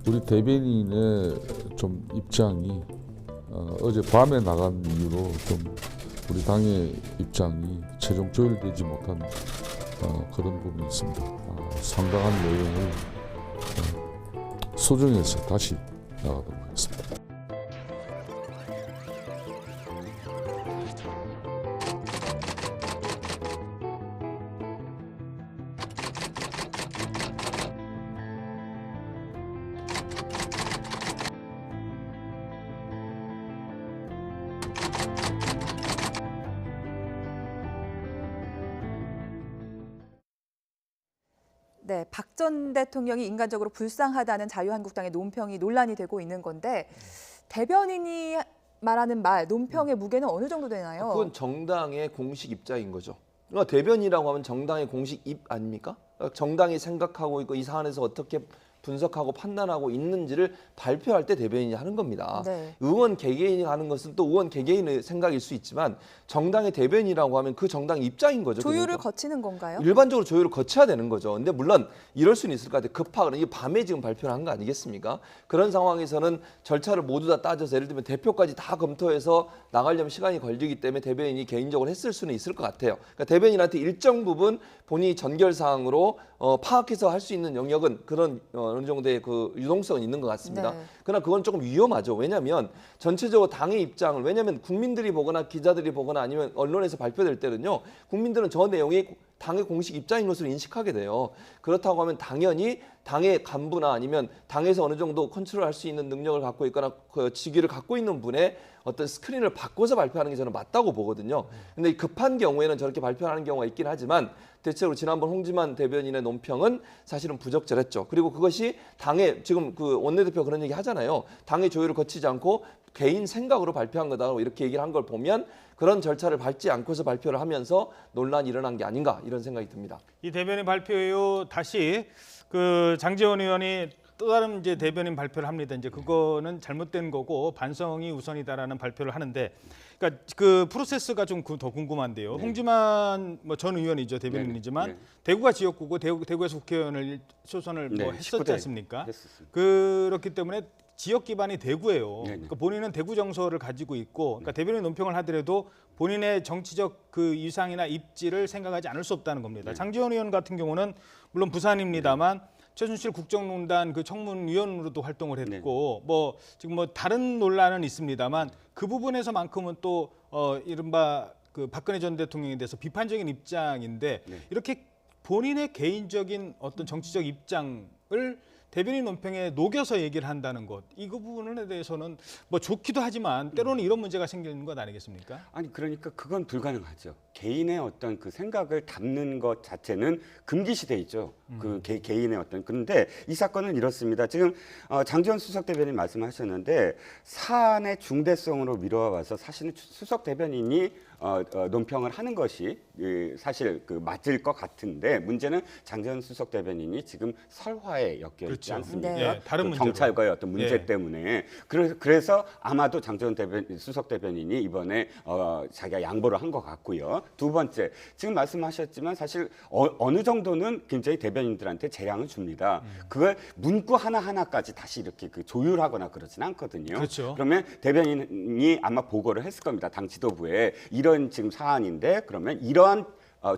우리 대변인의 좀 입장이 어제 밤에 나간 이후로 좀 우리 당의 입장이 최종 조율되지 못한 그런 부분이 있습니다. 상당한 내용을 소정해서 다시 나가도록 하겠습니다. 네, 박 전 대통령이 인간적으로 불쌍하다는 자유한국당의 논평이 논란이 되고 있는 건데 대변인이 말하는 말, 논평의 무게는 어느 정도 되나요? 그건 정당의 공식 입장인 거죠. 그러니까 대변이라고 하면 정당의 공식 입 아닙니까? 정당이 생각하고 있고 이 사안에서 어떻게 분석하고 판단하고 있는지를 발표할 때 대변인이 하는 겁니다. 네. 의원 개개인이 하는 것은 또 의원 개개인의 생각일 수 있지만 정당의 대변이라고 하면 그 정당의 입장인 거죠. 조율을 그러니까. 거치는 건가요? 일반적으로 조율을 거쳐야 되는 거죠. 근데 물론 이럴 수는 있을 것 같아요. 급하거나 이게 밤에 지금 발표를 한 거 아니겠습니까? 그런 상황에서는 절차를 모두 다 따져서 예를 들면 대표까지 다 검토해서 나가려면 시간이 걸리기 때문에 대변인이 개인적으로 했을 수는 있을 것 같아요. 그러니까 대변인한테 일정 부분 본인이 전결 사항으로 파악해서 할 수 있는 영역은 그런 어느 정도의 그 유동성은 있는 것 같습니다. 네. 그러나 그건 조금 위험하죠. 왜냐하면 전체적으로 당의 입장을, 왜냐하면 국민들이 보거나 기자들이 보거나 아니면 언론에서 발표될 때는요, 국민들은 저 내용이 당의 공식 입장인 것으로 인식하게 돼요. 그렇다고 하면 당연히 당의 간부나 아니면 당에서 어느 정도 컨트롤할 수 있는 능력을 갖고 있거나 그 직위를 갖고 있는 분의 어떤 스크린을 바꿔서 발표하는 게 저는 맞다고 보거든요. 근데 급한 경우에는 저렇게 발표하는 경우가 있긴 하지만 대체로 지난번 홍지만 대변인의 논평은 사실은 부적절했죠. 그리고 그것이 당의 지금 그 원내대표 그런 얘기 하잖아요. 당의 조율을 거치지 않고 개인 생각으로 발표한 거다라고 이렇게 얘기를 한 걸 보면 그런 절차를 밟지 않고서 발표를 하면서 논란이 일어난 게 아닌가 이런 생각이 듭니다. 이 대변인 발표 이후 다시 그 장제원 의원이 또 다른 이제 대변인 발표를 합니다. 이제 그거는 잘못된 거고 반성이 우선이다라는 발표를 하는데, 그러니까 그 프로세스가 좀 더 궁금한데요. 네. 홍지만 전 의원이죠, 대변인이지만 네. 네. 대구가 지역구고 대구에서 국회의원을 초선을 네, 했었지 19대 않습니까? 했었습니다. 그렇기 때문에 지역 기반이 대구예요. 네, 네. 그러니까 본인은 대구 정서를 가지고 있고, 그러니까 대변인 논평을 하더라도 본인의 정치적 그 위상이나 입지를 생각하지 않을 수 없다는 겁니다. 네. 장제원 의원 같은 경우는 물론 부산입니다만 최순실 국정농단 그 청문위원으로도 활동을 했고 뭐 지금 뭐 다른 논란은 있습니다만 그 부분에서만큼은 또 이른바 그 박근혜 전 대통령에 대해서 비판적인 입장인데 이렇게 본인의 개인적인 어떤 정치적 입장을 대변인 논평에 녹여서 얘기를 한다는 것, 이 부분에 대해서는 뭐 좋기도 하지만 때로는 이런 문제가 생기는 것 아니겠습니까? 아니 그러니까 그건 불가능하죠. 개인의 어떤 그 생각을 담는 것 자체는 금기시돼 있죠. 그 개인의 어떤. 그런데 이 사건은 이렇습니다. 지금 장지원 수석 대변인 말씀하셨는데 사안의 중대성으로 미뤄와서 사실은 수석 대변인이 논평을 하는 것이 사실 그 맞을 것 같은데 문제는 장지원 수석 대변인이 지금 설화에 엮여 있지 그렇죠. 않습니까? 네. 다른 그 경찰과의 어떤 문제 때문에 그래서 아마도 장지원 수석 대변인이 이번에 자기가 양보를 한 것 같고요. 두 번째, 지금 말씀하셨지만 사실 어느 정도는 굉장히 대변인들한테 재량을 줍니다. 그걸 문구 하나하나까지 다시 이렇게 그 조율하거나 그러진 않거든요. 그렇죠. 그러면 대변인이 아마 보고를 했을 겁니다. 당 지도부에 이런 지금 사안인데 그러면 이러한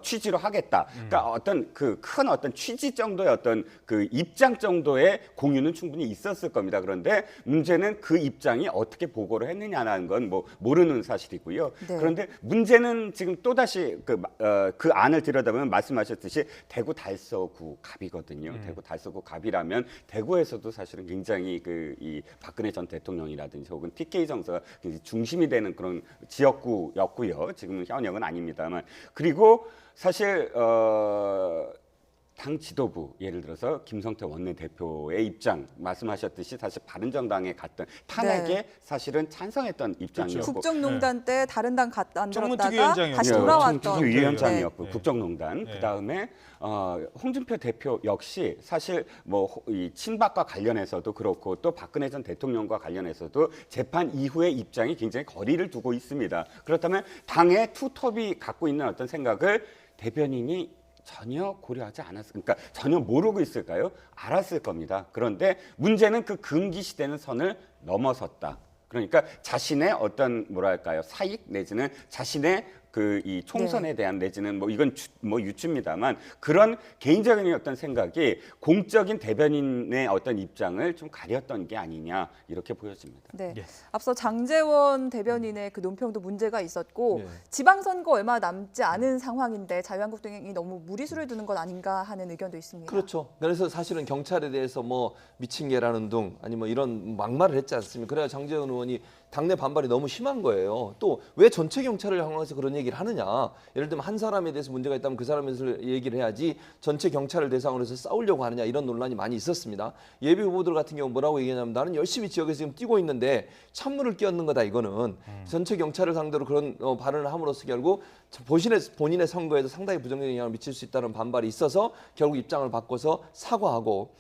취지로 하겠다. 그러니까 어떤 그 큰 어떤 취지 정도의 어떤 그 입장 정도의 공유는 충분히 있었을 겁니다. 그런데 문제는 그 입장이 어떻게 보고를 했느냐라는 건 뭐 모르는 사실이고요. 네. 그런데 문제는 지금 또 다시 그 안을 들여다보면 말씀하셨듯이 대구 달서구 갑이거든요. 대구 달서구 갑이라면 대구에서도 사실은 굉장히 이 박근혜 전 대통령이라든지 혹은 TK 정서가 굉장히 중심이 되는 그런 지역구였고요. 지금은 현역은 아닙니다만 그리고 사실 당 지도부 예를 들어서 김성태 원내대표의 입장 말씀하셨듯이 사실 바른정당에 갔던 탄핵에 사실은 찬성했던 입장이었고 국정농단 때 다른 당 안 들었다가 정무특위위원장이었죠. 다시 돌아왔던 청특위위원장이었고 국정농단 그다음에 홍준표 대표 역시 사실 뭐 이 친박과 관련해서도 그렇고 또 박근혜 전 대통령과 관련해서도 재판 이후의 입장이 굉장히 거리를 두고 있습니다. 그렇다면 당의 투톱이 갖고 있는 어떤 생각을 대변인이 전혀 고려하지 않았을, 그러니까 전혀 모르고 있을까요? 알았을 겁니다. 그런데 문제는 그 금기시되는 선을 넘어섰다. 그러니까 자신의 어떤 뭐랄까요 사익 내지는 자신의 이 총선에 대한 내지는 뭐 이건 유추입니다만 그런 개인적인 어떤 생각이 공적인 대변인의 어떤 입장을 좀 가렸던 게 아니냐 이렇게 보여집니다. 네. 앞서 장제원 대변인의 그 논평도 문제가 있었고 네. 지방선거 얼마 남지 않은 상황인데 자유한국당이 너무 무리수를 두는 것 아닌가 하는 의견도 있습니다. 그렇죠. 그래서 사실은 경찰에 대해서 뭐 미친 개라는 둥 아니 뭐 이런 막말을 했지 않습니까? 그래야 장제원 의원이 당내 반발이 너무 심한 거예요. 또 왜 전체 경찰을 향해서 그런 얘기를 하느냐. 예를 들면 한 사람에 대해서 문제가 있다면 그 사람에 대해서 얘기를 해야지 전체 경찰을 대상으로 해서 싸우려고 하느냐 이런 논란이 많이 있었습니다. 예비 후보들 같은 경우 뭐라고 얘기하냐면 나는 열심히 지역에서 지금 뛰고 있는데 찬물을 끼얹는 거다 이거는. 전체 경찰을 상대로 그런 발언을 함으로써 결국 본인의 선거에도 상당히 부정적인 영향을 미칠 수 있다는 반발이 있어서 결국 입장을 바꿔서 사과하고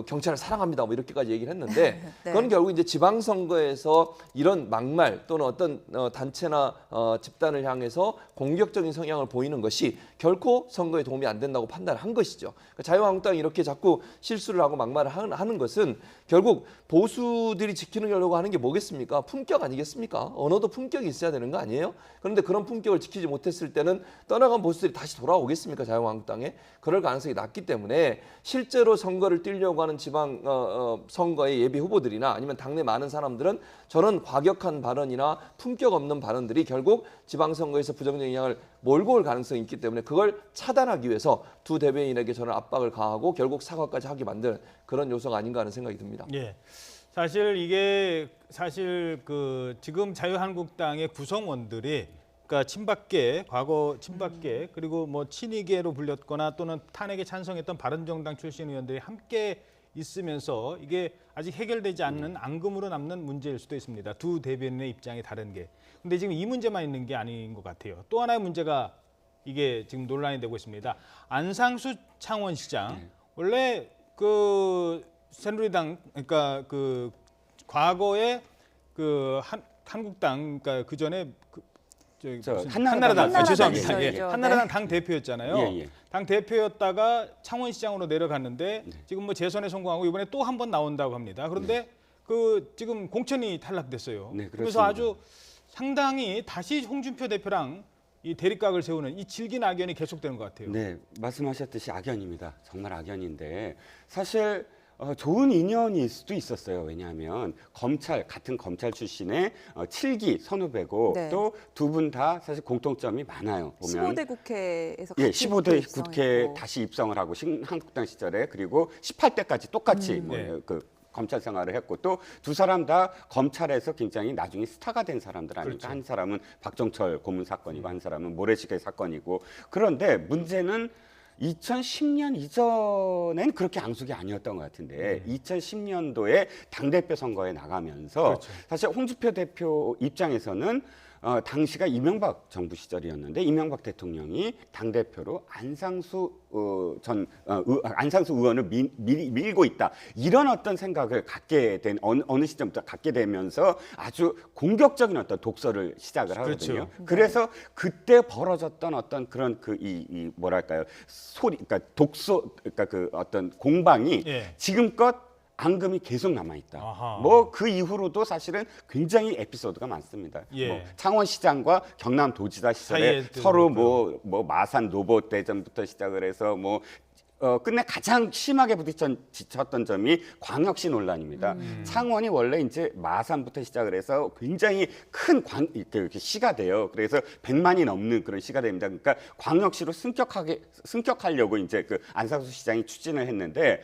경찰을 사랑합니다. 뭐 이렇게까지 얘기를 했는데 그건 결국 이제 지방선거에서 이런 막말 또는 어떤 단체나 집단을 향해서 공격적인 성향을 보이는 것이 결코 선거에 도움이 안 된다고 판단을 한 것이죠. 그러니까 자유한국당이 이렇게 자꾸 실수를 하고 막말을 하는 것은 결국 보수들이 지키려고 하는 게 뭐겠습니까? 품격 아니겠습니까? 언어도 품격이 있어야 되는 거 아니에요? 그런데 그런 품격을 지키지 못했을 때는 떠나간 보수들이 다시 돌아오겠습니까? 자유한국당에? 그럴 가능성이 낮기 때문에 실제로 선거를 뛰려고 하는 지방 선거의 예비 후보들이나 아니면 당내 많은 사람들은 저는 과격한 발언이나 품격 없는 발언들이 결국 지방선거에서 부정적인 영향을 몰고 올 가능성이 있기 때문에 그걸 차단하기 위해서 두 대변인에게 저는 압박을 가하고 결국 사과까지 하게 만든 그런 요소가 아닌가 하는 생각이 듭니다. 예. 사실 이게 그 지금 자유한국당의 구성원들이 그러니까 친박계, 과거 친박계 그리고 뭐 친이계로 불렸거나 또는 탄핵에 찬성했던 바른정당 출신 의원들이 함께 있으면서 이게 아직 해결되지 않는 앙금으로 남는 문제일 수도 있습니다. 두 대변인의 입장이 다른 게. 근데 지금 이 문제만 있는 게 아닌 것 같아요. 또 하나의 문제가 이게 지금 논란이 되고 있습니다. 안상수 창원시장 원래 그 새누리당 그러니까 그 과거에 그 한국당 그러니까 그 전에 한나라당 죄송합니다. 예. 한나라당 당 대표였잖아요. 예. 당 대표였다가 창원시장으로 내려갔는데 지금 뭐 재선에 성공하고 이번에 또 한 번 나온다고 합니다. 그런데 그 지금 공천이 탈락됐어요. 네, 그래서 아주 상당히 다시 홍준표 대표랑 이 대립각을 세우는 이 질긴 악연이 계속되는 것 같아요. 네, 말씀하셨듯이 악연입니다. 정말 악연인데 사실 좋은 인연일 수도 있었어요. 왜냐하면 같은 검찰 출신의 7기 선후배고 네. 또 두 분 다 사실 공통점이 많아요. 보면 15대 국회에서 예, 같이 15대 입성했고. 국회에 다시 입성을 하고 한국당 시절에 그리고 18대까지 똑같이 네. 검찰 생활을 했고 또 두 사람 다 검찰에서 굉장히 나중에 스타가 된 사람들 아닙니까? 그렇죠. 한 사람은 박정철 고문 사건이고 한 사람은 모래시계 사건이고 그런데 문제는 2010년 이전엔 그렇게 앙숙이 아니었던 것 같은데 2010년도에 당대표 선거에 나가면서 그렇죠. 사실 홍준표 대표 입장에서는 당시가 이명박 정부 시절이었는데 이명박 대통령이 당대표로 안상수 의원을 밀고 있다. 이런 어떤 생각을 갖게 된 어느 시점부터 갖게 되면서 아주 공격적인 어떤 독서를 시작을 하거든요. 그렇죠. 그래서 그때 벌어졌던 어떤 그런 뭐랄까요? 그러니까 그러니까 그 어떤 공방이 예. 지금껏 앙금이 계속 남아있다. 아하. 뭐 그 이후로도 사실은 굉장히 에피소드가 많습니다. 예. 뭐 창원시장과 경남도지사 시절에 사이에 서로 뭐 마산 노보 대전부터 시작을 해서 끝내 가장 심하게 부딪혔던 점이 광역시 논란입니다. 창원이 원래 이제 마산부터 시작을 해서 굉장히 큰 시가 돼요. 그래서 100만이 넘는 그런 시가 됩니다. 그러니까 광역시로 승격하려고 이제 그 안상수 시장이 추진을 했는데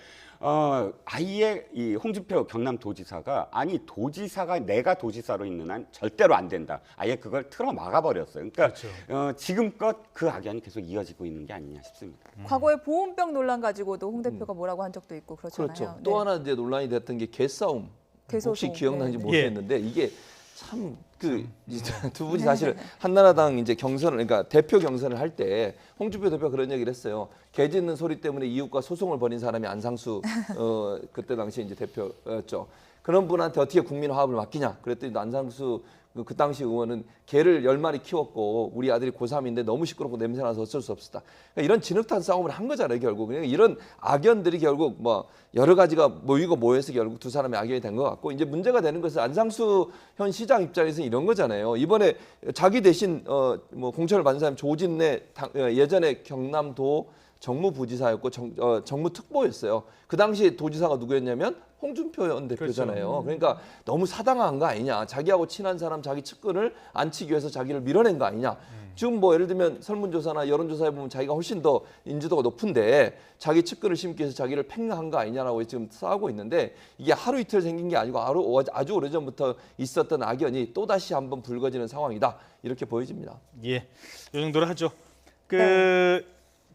아예 이 홍준표 경남도지사가 아니 도지사가 내가 도지사로 있는 한 절대로 안 된다. 아예 그걸 틀어 막아버렸어요. 그러니까 그렇죠. 지금껏 그 악연이 계속 이어지고 있는 게 아니냐 싶습니다. 과거에 보온병 논란 가지고도 홍 대표가 뭐라고 한 적도 있고 그렇잖아요. 그렇죠. 네. 또 하나 이제 논란이 됐던 게 개싸움. 개소송. 혹시 기억나는지 네. 모르겠는데 이게 참 두 분이 사실 한나라당 이제 경선을 그러니까 대표 경선을 할 때 홍준표 대표가 그런 얘기를 했어요. 개 짖는 소리 때문에 이웃과 소송을 벌인 사람이 안상수 그때 당시 이제 대표였죠. 그런 분한테 어떻게 국민 화합을 맡기냐? 그랬더니 안상수 그 당시 의원은 개를 10마리 키웠고 우리 아들이 고3인데 너무 시끄럽고 냄새나서 어쩔 수 없었다. 그러니까 이런 진흙탕 싸움을 한 거잖아요, 결국. 그러니까 이런 악연들이 결국 뭐 여러 가지가 모이고 모여서 결국 두 사람의 악연이 된 것 같고 이제 문제가 되는 것은 안상수 현 시장 입장에서는 이런 거잖아요. 이번에 자기 대신 뭐 공천을 받은 사람이 조진래 예전에 경남도 정무부지사였고 정무특보였어요. 그 당시 도지사가 누구였냐면 홍준표 현 대표잖아요. 그렇죠. 그러니까 너무 사당한 거 아니냐. 자기하고 친한 사람 자기 측근을 앉히기 위해서 자기를 밀어낸 거 아니냐. 지금 뭐 예를 들면 설문조사나 여론조사에 보면 자기가 훨씬 더 인지도가 높은데 자기 측근을 심기 위해서 자기를 팽한 거 아니냐라고 지금 싸우고 있는데 이게 하루 이틀 생긴 게 아니고 아주 오래전부터 있었던 악연이 또다시 한번 불거지는 상황이다. 이렇게 보여집니다. 예, 이 정도로 하죠.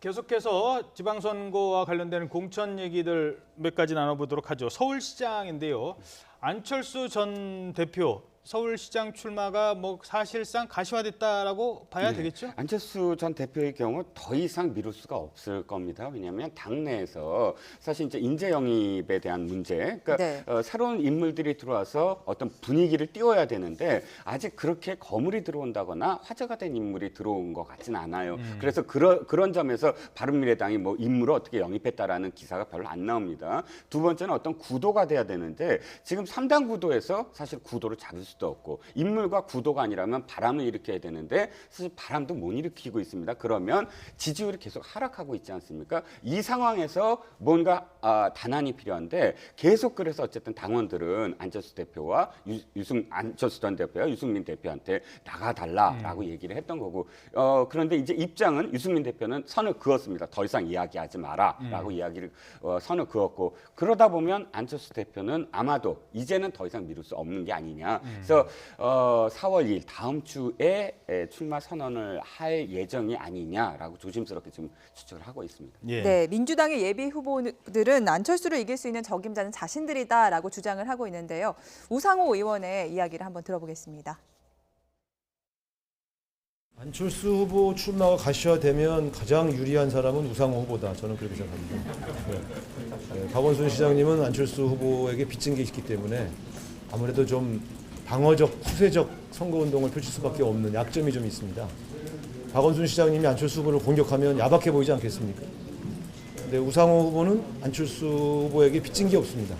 계속해서 지방선거와 관련되는 공천 얘기들 몇 가지 나눠보도록 하죠. 서울시장인데요. 안철수 전 대표 서울시장 출마가 뭐 사실상 가시화됐다라고 봐야 되겠죠? 안철수 전 대표의 경우 더 이상 미룰 수가 없을 겁니다. 왜냐하면 당내에서 사실 이제 인재 영입에 대한 문제, 그러니까 새로운 인물들이 들어와서 어떤 분위기를 띄워야 되는데 아직 그렇게 거물이 들어온다거나 화제가 된 인물이 들어온 것 같진 않아요. 그래서 그런 점에서 바른미래당이 뭐 인물을 어떻게 영입했다라는 기사가 별로 안 나옵니다. 두 번째는 어떤 구도가 돼야 되는데 지금 3당 구도에서 사실 구도를 잡을 수도 없고 인물과 구도가 아니라면 바람을 일으켜야 되는데 사실 바람도 못 일으키고 있습니다. 그러면 지지율이 계속 하락하고 있지 않습니까? 이 상황에서 뭔가 단안이 필요한데 계속 그래서 어쨌든 당원들은 안철수 대표와 안철수 전 대표와 유승민 대표한테 나가달라라고 얘기를 했던 거고 그런데 이제 입장은 유승민 대표는 선을 그었습니다. 더 이상 이야기하지 마라라고 이야기를 선을 그었고 그러다 보면 안철수 대표는 아마도 이제는 더 이상 미룰 수 없는 게 아니냐. 그래서 4월 2일 다음 주에 출마 선언을 할 예정이 아니냐라고 조심스럽게 지금 추측을 하고 있습니다. 네, 민주당의 예비 후보들은 안철수를 이길 수 있는 적임자는 자신들이다라고 주장을 하고 있는데요. 우상호 의원의 이야기를 한번 들어보겠습니다. 안철수 후보 출마가 가시화되면 가장 유리한 사람은 우상호 후보다. 저는 그렇게 생각합니다. 박원순 시장님은 안철수 후보에게 빚진 게 있기 때문에 아무래도 좀 방어적, 후세적 선거운동을 펼칠 수밖에 없는 약점이 좀 있습니다. 박원순 시장님이 안철수 후보를 공격하면 야박해 보이지 않겠습니까? 근데 우상호 후보는 안철수 후보에게 빚진 게 없습니다.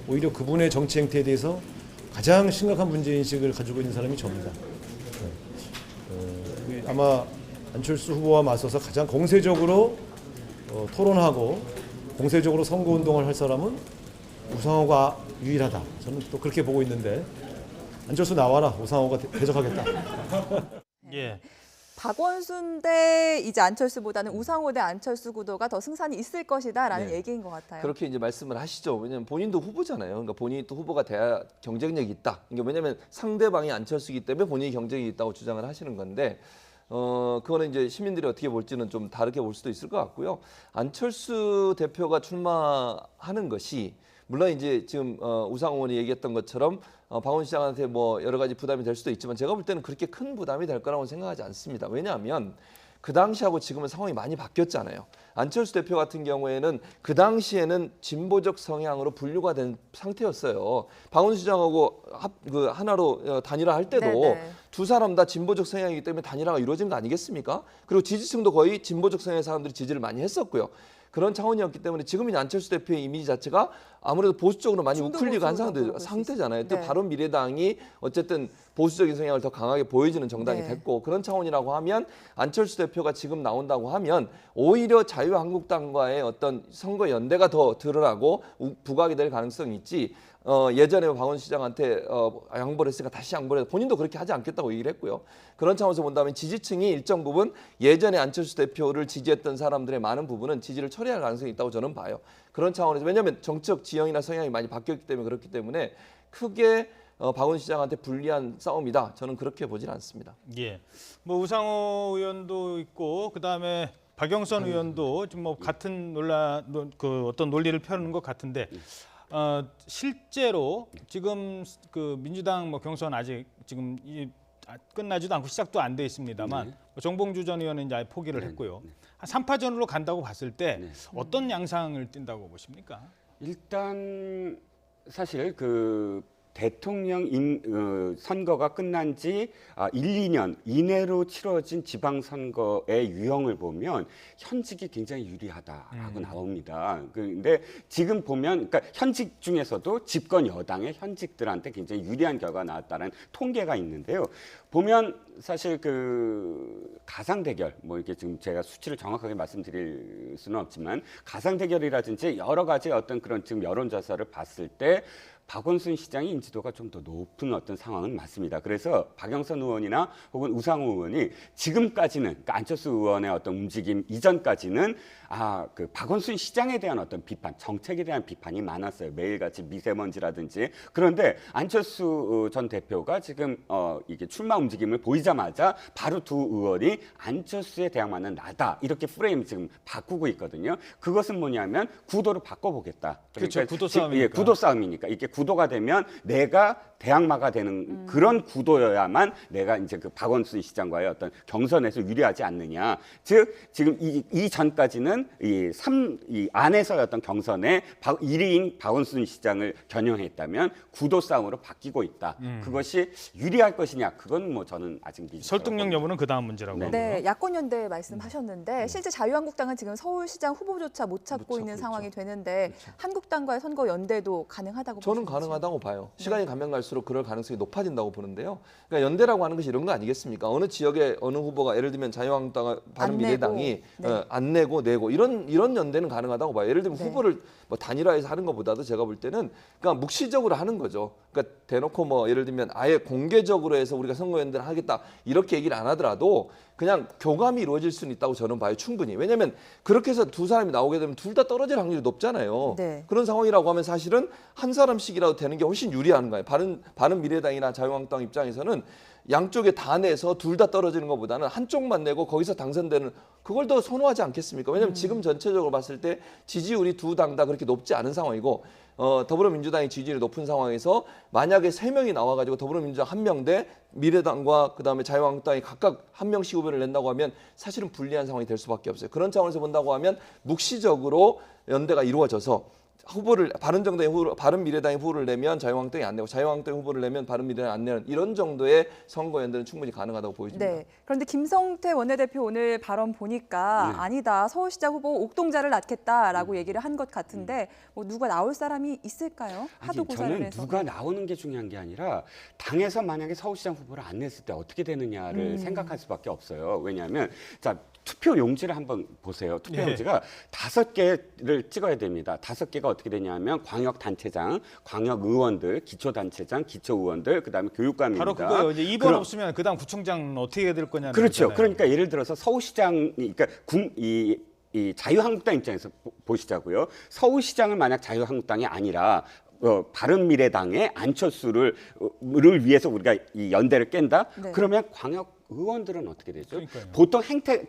오히려 그분의 정치 행태에 대해서 가장 심각한 문제인식을 가지고 있는 사람이 저입니다. 아마 안철수 후보와 맞서서 가장 공세적으로 토론하고 공세적으로 선거운동을 할 사람은 우상호가 유일하다. 저는 또 그렇게 보고 있는데 안철수 나와라. 우상호가 대적하겠다. 예. 박원순 대 이제 안철수보다는 우상호 대 안철수 구도가 더 승산이 있을 것이다라는 네. 얘기인 것 같아요. 그렇게 이제 말씀을 하시죠. 왜냐하면 본인도 후보잖아요. 그러니까 본인이 또 후보가 돼야 경쟁력이 있다. 그러니까 왜냐하면 상대방이 안철수이기 때문에 본인이 경쟁이 있다고 주장을 하시는 건데 그거는 이제 시민들이 어떻게 볼지는 좀 다르게 볼 수도 있을 것 같고요. 안철수 대표가 출마하는 것이 물론 이제 지금 우상호 의원이 얘기했던 것처럼 박원순 시장한테 뭐 여러 가지 부담이 될 수도 있지만 제가 볼 때는 그렇게 큰 부담이 될 거라고 생각하지 않습니다. 왜냐하면 그 당시하고 지금은 상황이 많이 바뀌었잖아요. 안철수 대표 같은 경우에는 그 당시에는 진보적 성향으로 분류가 된 상태였어요. 박원순 시장하고 하나로 단일화할 때도 네네. 두 사람 다 진보적 성향이기 때문에 단일화가 이루어진 거 아니겠습니까? 그리고 지지층도 거의 진보적 성향의 사람들이 지지를 많이 했었고요. 그런 차원이었기 때문에 지금 이제 안철수 대표의 이미지 자체가 아무래도 보수적으로 많이 우클리고 한 상태잖아요. 또 네. 바른미래당이 어쨌든 보수적인 성향을 더 강하게 보여주는 정당이 네. 됐고 그런 차원이라고 하면 안철수 대표가 지금 나온다고 하면 오히려 자유한국당과의 어떤 선거 연대가 더 드러나고 부각이 될 가능성이 있지 예전에 박원순 시장한테 양보를 했으니까 다시 양보를 해서 본인도 그렇게 하지 않겠다고 얘기를 했고요. 그런 차원에서 본다면 지지층이 일정 부분 예전에 안철수 대표를 지지했던 사람들의 많은 부분은 지지를 처리할 가능성이 있다고 저는 봐요. 그런 차원에서 왜냐하면 정책 지형이나 성향이 많이 바뀌었기 때문에 그렇기 때문에 크게 박원순 시장한테 불리한 싸움이다. 저는 그렇게 보진 않습니다. 예. 뭐 우상호 의원도 있고 그다음에 박영선 의원도 좀 뭐 같은 어떤 논리를 펴는 것 같은데 실제로 지금 그 민주당 뭐 경선 아직 지금 끝나지도 않고 시작도 안 돼 있습니다만 정봉주 전 의원은 이제 아예 포기를 했고요. 한 3파전으로 간다고 봤을 때 어떤 양상을 띈다고 보십니까? 일단 사실 그 대통령 선거가 끝난 지 1, 2년 이내로 치러진 지방선거의 유형을 보면 현직이 굉장히 유리하다라고 나옵니다. 근데 지금 보면 그러니까 현직 중에서도 집권 여당의 현직들한테 굉장히 유리한 결과가 나왔다는 통계가 있는데요. 보면 사실 그 가상 대결 뭐 이렇게 지금 제가 수치를 정확하게 말씀드릴 수는 없지만 가상 대결이라든지 여러 가지 어떤 그런 지금 여론조사를 봤을 때 박원순 시장의 인지도가 좀 더 높은 어떤 상황은 맞습니다. 그래서 박영선 의원이나 혹은 우상호 의원이 지금까지는 그러니까 안철수 의원의 어떤 움직임 이전까지는 그 박원순 시장에 대한 어떤 비판, 정책에 대한 비판이 많았어요. 매일같이 미세먼지라든지. 그런데 안철수 전 대표가 지금 이게 출마 움직임을 보이자마자 바로 두 의원이 안철수에 대항하는 나다 이렇게 프레임 지금 바꾸고 있거든요. 그것은 뭐냐면 구도를 바꿔보겠다. 그렇죠. 구도 싸움이니까. 예, 구도 싸움이니까 이게 구도가 되면 내가 대항마가 되는 그런 구도여야만 내가 이제 그 박원순 시장과의 어떤 경선에서 유리하지 않느냐. 즉 지금 이 전까지는 이 안에서의 어떤 경선에 1위인 박원순 시장을 겨냥했다면 구도 싸움으로 바뀌고 있다. 그것이 유리할 것이냐? 그건 뭐 저는 아직 설득력 여부는 그 다음 문제라고. 네, 야권 연대 말씀하셨는데 실제 자유한국당은 지금 서울시장 후보조차 못 찾고 있는 상황이 되는데 한국당과의 선거 연대도 가능하다고 저는 보시는지? 가능하다고 봐요. 시간이 가면 갈수록 그럴 가능성이 높아진다고 보는데요. 그러니까 연대라고 하는 것이 이런 거 아니겠습니까? 어느 지역에 어느 후보가 예를 들면 자유한국당, 바른미래당이 안 내고 내고 이런 연대는 가능하다고 봐요. 예를 들면 후보를 뭐 단일화해서 하는 것보다도 제가 볼 때는 그러니까 묵시적으로 하는 거죠. 그러니까 대놓고 뭐 예를 들면 아예 공개적으로 해서 우리가 선거연대를 하겠다 이렇게 얘기를 안 하더라도 그냥 교감이 이루어질 수는 있다고 저는 봐요. 충분히. 왜냐하면 그렇게 해서 두 사람이 나오게 되면 둘 다 떨어질 확률이 높잖아요. 네. 그런 상황이라고 하면 사실은 한 사람씩이라도 되는 게 훨씬 유리한 거예요. 바른미래당이나 자유한국당 입장에서는 양쪽에 다 내서 둘 다 떨어지는 것보다는 한쪽만 내고 거기서 당선되는 그걸 더 선호하지 않겠습니까? 왜냐하면 지금 전체적으로 봤을 때 지지율이 두 당 다 그렇게 높지 않은 상황이고 더불어민주당이 지지율이 높은 상황에서 만약에 3명이 나와가지고 더불어민주당 1명 대 미래당과 그다음에 자유한국당이 각각 1명씩 후보를 낸다고 하면 사실은 불리한 상황이 될 수밖에 없어요. 그런 차원에서 본다고 하면 묵시적으로 연대가 이루어져서 후보를 바른미래당이 후보를 내면 자유한국당이 안 내고 자유한국당이 후보를 내면 바른미래당이 안 내는 이런 정도의 선거 연대는 충분히 가능하다고 보여집니다. 네. 그런데 김성태 원내대표 오늘 발언 보니까 아니다. 서울시장 후보 옥동자를 낳겠다라고 얘기를 한 것 같은데 뭐 누가 나올 사람이 있을까요? 하도 고사를 저는 해서. 누가 나오는 게 중요한 게 아니라 당에서 만약에 서울시장 후보를 안 냈을 때 어떻게 되느냐를 생각할 수밖에 없어요. 왜냐하면 자 투표 용지를 한번 보세요. 투표 용지가 5개를 찍어야 됩니다. 5개가 어떻게 되냐면 광역단체장, 광역의원들, 기초단체장, 기초의원들, 그다음에 교육감입니다. 바로 그거예요. 이제 2번 없으면 그다음 구청장은 어떻게 될 거냐는 그렇죠. 거잖아요. 그러니까 예를 들어서 서울시장, 그러니까 이 자유한국당 입장에서 보시자고요. 서울시장을 만약 자유한국당이 아니라 바른미래당의 안철수를 위해서 우리가 이 연대를 깬다. 네. 그러면 광역 의원들은 어떻게 되죠? 그러니까요. 보통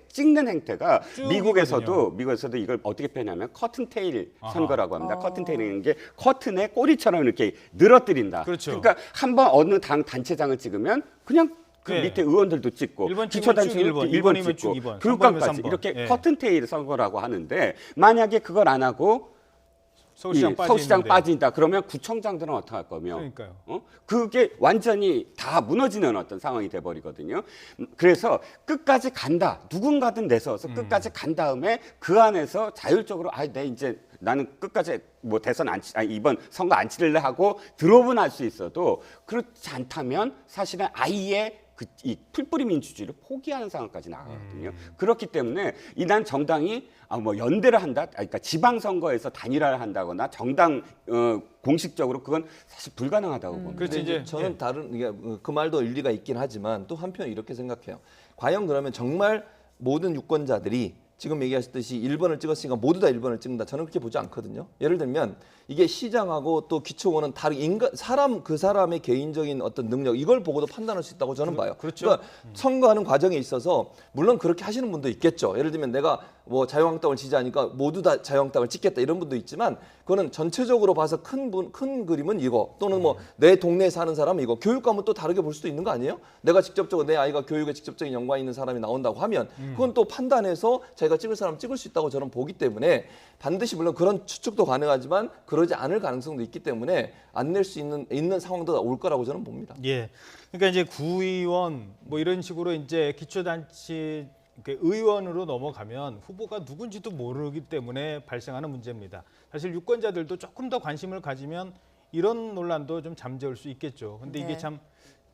찍는 행태가 쭉이거든요. 미국에서도 이걸 어떻게 표현하면 커튼테일 선거라고 합니다. 커튼테일이라는 게 커튼의 꼬리처럼 이렇게 늘어뜨린다. 그렇죠. 그러니까 한번 어느 당 단체장을 찍으면 그냥 그 네. 밑에 의원들도 찍고 1번 기초단체는 1번이면 찍고 2번, 교육감까지 3번이면 3번. 이렇게 예. 커튼테일 선거라고 하는데 만약에 그걸 안 하고 서울시장 빠진다. 그러면 구청장들은 어떻게 할 거며? 그러니까요. 그게 완전히 다 무너지는 어떤 상황이 돼 버리거든요. 그래서 끝까지 간다. 누군가든 내서서 끝까지 간 다음에 그 안에서 자율적으로 이제 나는 끝까지 뭐 대선 이번 선거 안 치를래 하고 드롭은 할 수 있어도 그렇지 않다면 사실은 아예 이 풀뿌리 민주주의를 포기하는 상황까지 나가거든요. 그렇기 때문에 이단 정당이 뭐 연대를 한다, 그러니까 지방선거에서 단일화를 한다거나 정당 공식적으로 그건 사실 불가능하다고 봅니다. 그렇지 이제 저는 그 말도 일리가 있긴 하지만 또 한편 이렇게 생각해요. 과연 그러면 정말 모든 유권자들이 지금 얘기하셨듯이 1번을 찍었으니까 모두 다 1번을 찍는다. 저는 그렇게 보지 않거든요. 예를 들면 이게 시장하고 또 기초원은 다른 그 사람의 개인적인 어떤 능력 이걸 보고도 판단할 수 있다고 저는 봐요. 그렇죠. 그러니까 선거하는 과정에 있어서 물론 그렇게 하시는 분도 있겠죠. 예를 들면 내가 뭐 자유한국당을 지지하니까 모두 다 자유한국당을 찍겠다 이런 분도 있지만 그거는 전체적으로 봐서 큰 그림은 이거 또는 뭐 내 동네에 사는 사람은 이거 교육감은 또 다르게 볼 수도 있는 거 아니에요? 내가 직접적으로 내 아이가 교육에 직접적인 연관이 있는 사람이 나온다고 하면 그건 또 판단해서 자기가 찍을 사람 찍을 수 있다고 저는 보기 때문에 반드시 물론 그런 추측도 가능하지만 그러지 않을 가능성도 있기 때문에 안 낼 수 있는 상황도 올 거라고 저는 봅니다. 예. 그러니까 이제 구의원 뭐 이런 식으로 이제 기초단체 의원으로 넘어가면 후보가 누군지도 모르기 때문에 발생하는 문제입니다. 사실 유권자들도 조금 더 관심을 가지면 이런 논란도 좀 잠재울 수 있겠죠. 근데 이게 참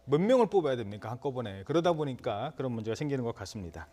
몇 명을 뽑아야 됩니까 한꺼번에. 그러다 보니까 그런 문제가 생기는 것 같습니다.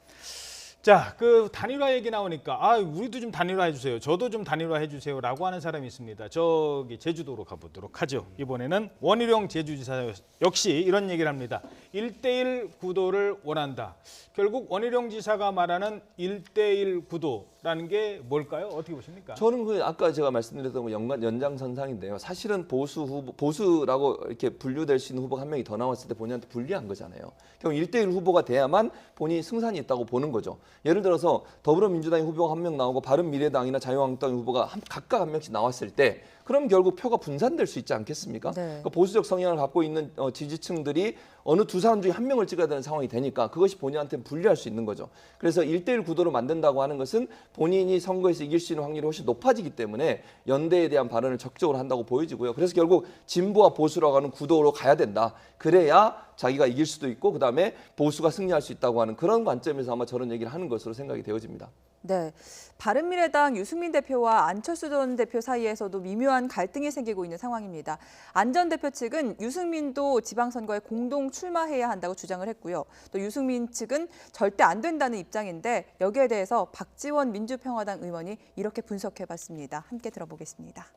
자, 그 단일화 얘기 나오니까 우리도 좀 단일화 해주세요. 저도 좀 단일화 해주세요라고 하는 사람이 있습니다. 저기 제주도로 가보도록 하죠. 이번에는 원희룡 제주지사 역시 이런 얘기를 합니다. 1대1 구도를 원한다. 결국 원희룡 지사가 말하는 1대1 구도라는 게 뭘까요? 어떻게 보십니까? 저는 아까 제가 말씀드렸던 연장선상인데요. 사실은 보수라고 이렇게 분류될 수 있는 후보가 한 명이 더 나왔을 때 본인한테 불리한 거잖아요. 그럼 1대1 후보가 돼야만 본인이 승산이 있다고 보는 거죠. 예를 들어서 더불어민주당의 후보가 한 명 나오고 바른미래당이나 자유한국당 후보가 각각 한 명씩 나왔을 때 그럼 결국 표가 분산될 수 있지 않겠습니까? 네. 그러니까 보수적 성향을 갖고 있는 지지층들이 어느 두 사람 중에 한 명을 찍어야 되는 상황이 되니까 그것이 본인한테는 불리할 수 있는 거죠. 그래서 1대1 구도로 만든다고 하는 것은 본인이 선거에서 이길 수 있는 확률이 훨씬 높아지기 때문에 연대에 대한 발언을 적극적으로 한다고 보여지고요. 그래서 결국 진보와 보수라고 하는 구도로 가야 된다. 그래야 자기가 이길 수도 있고 그다음에 보수가 승리할 수 있다고 하는 그런 관점에서 아마 저런 얘기를 하는 것으로 생각이 되어집니다. 네, 바른미래당 유승민 대표와 안철수 전 대표 사이에서도 미묘한 갈등이 생기고 있는 상황입니다. 안 전 대표 측은 유승민도 지방선거에 공동 출마해야 한다고 주장을 했고요. 또 유승민 측은 절대 안 된다는 입장인데 여기에 대해서 박지원 민주평화당 의원이 이렇게 분석해봤습니다. 함께 들어보겠습니다.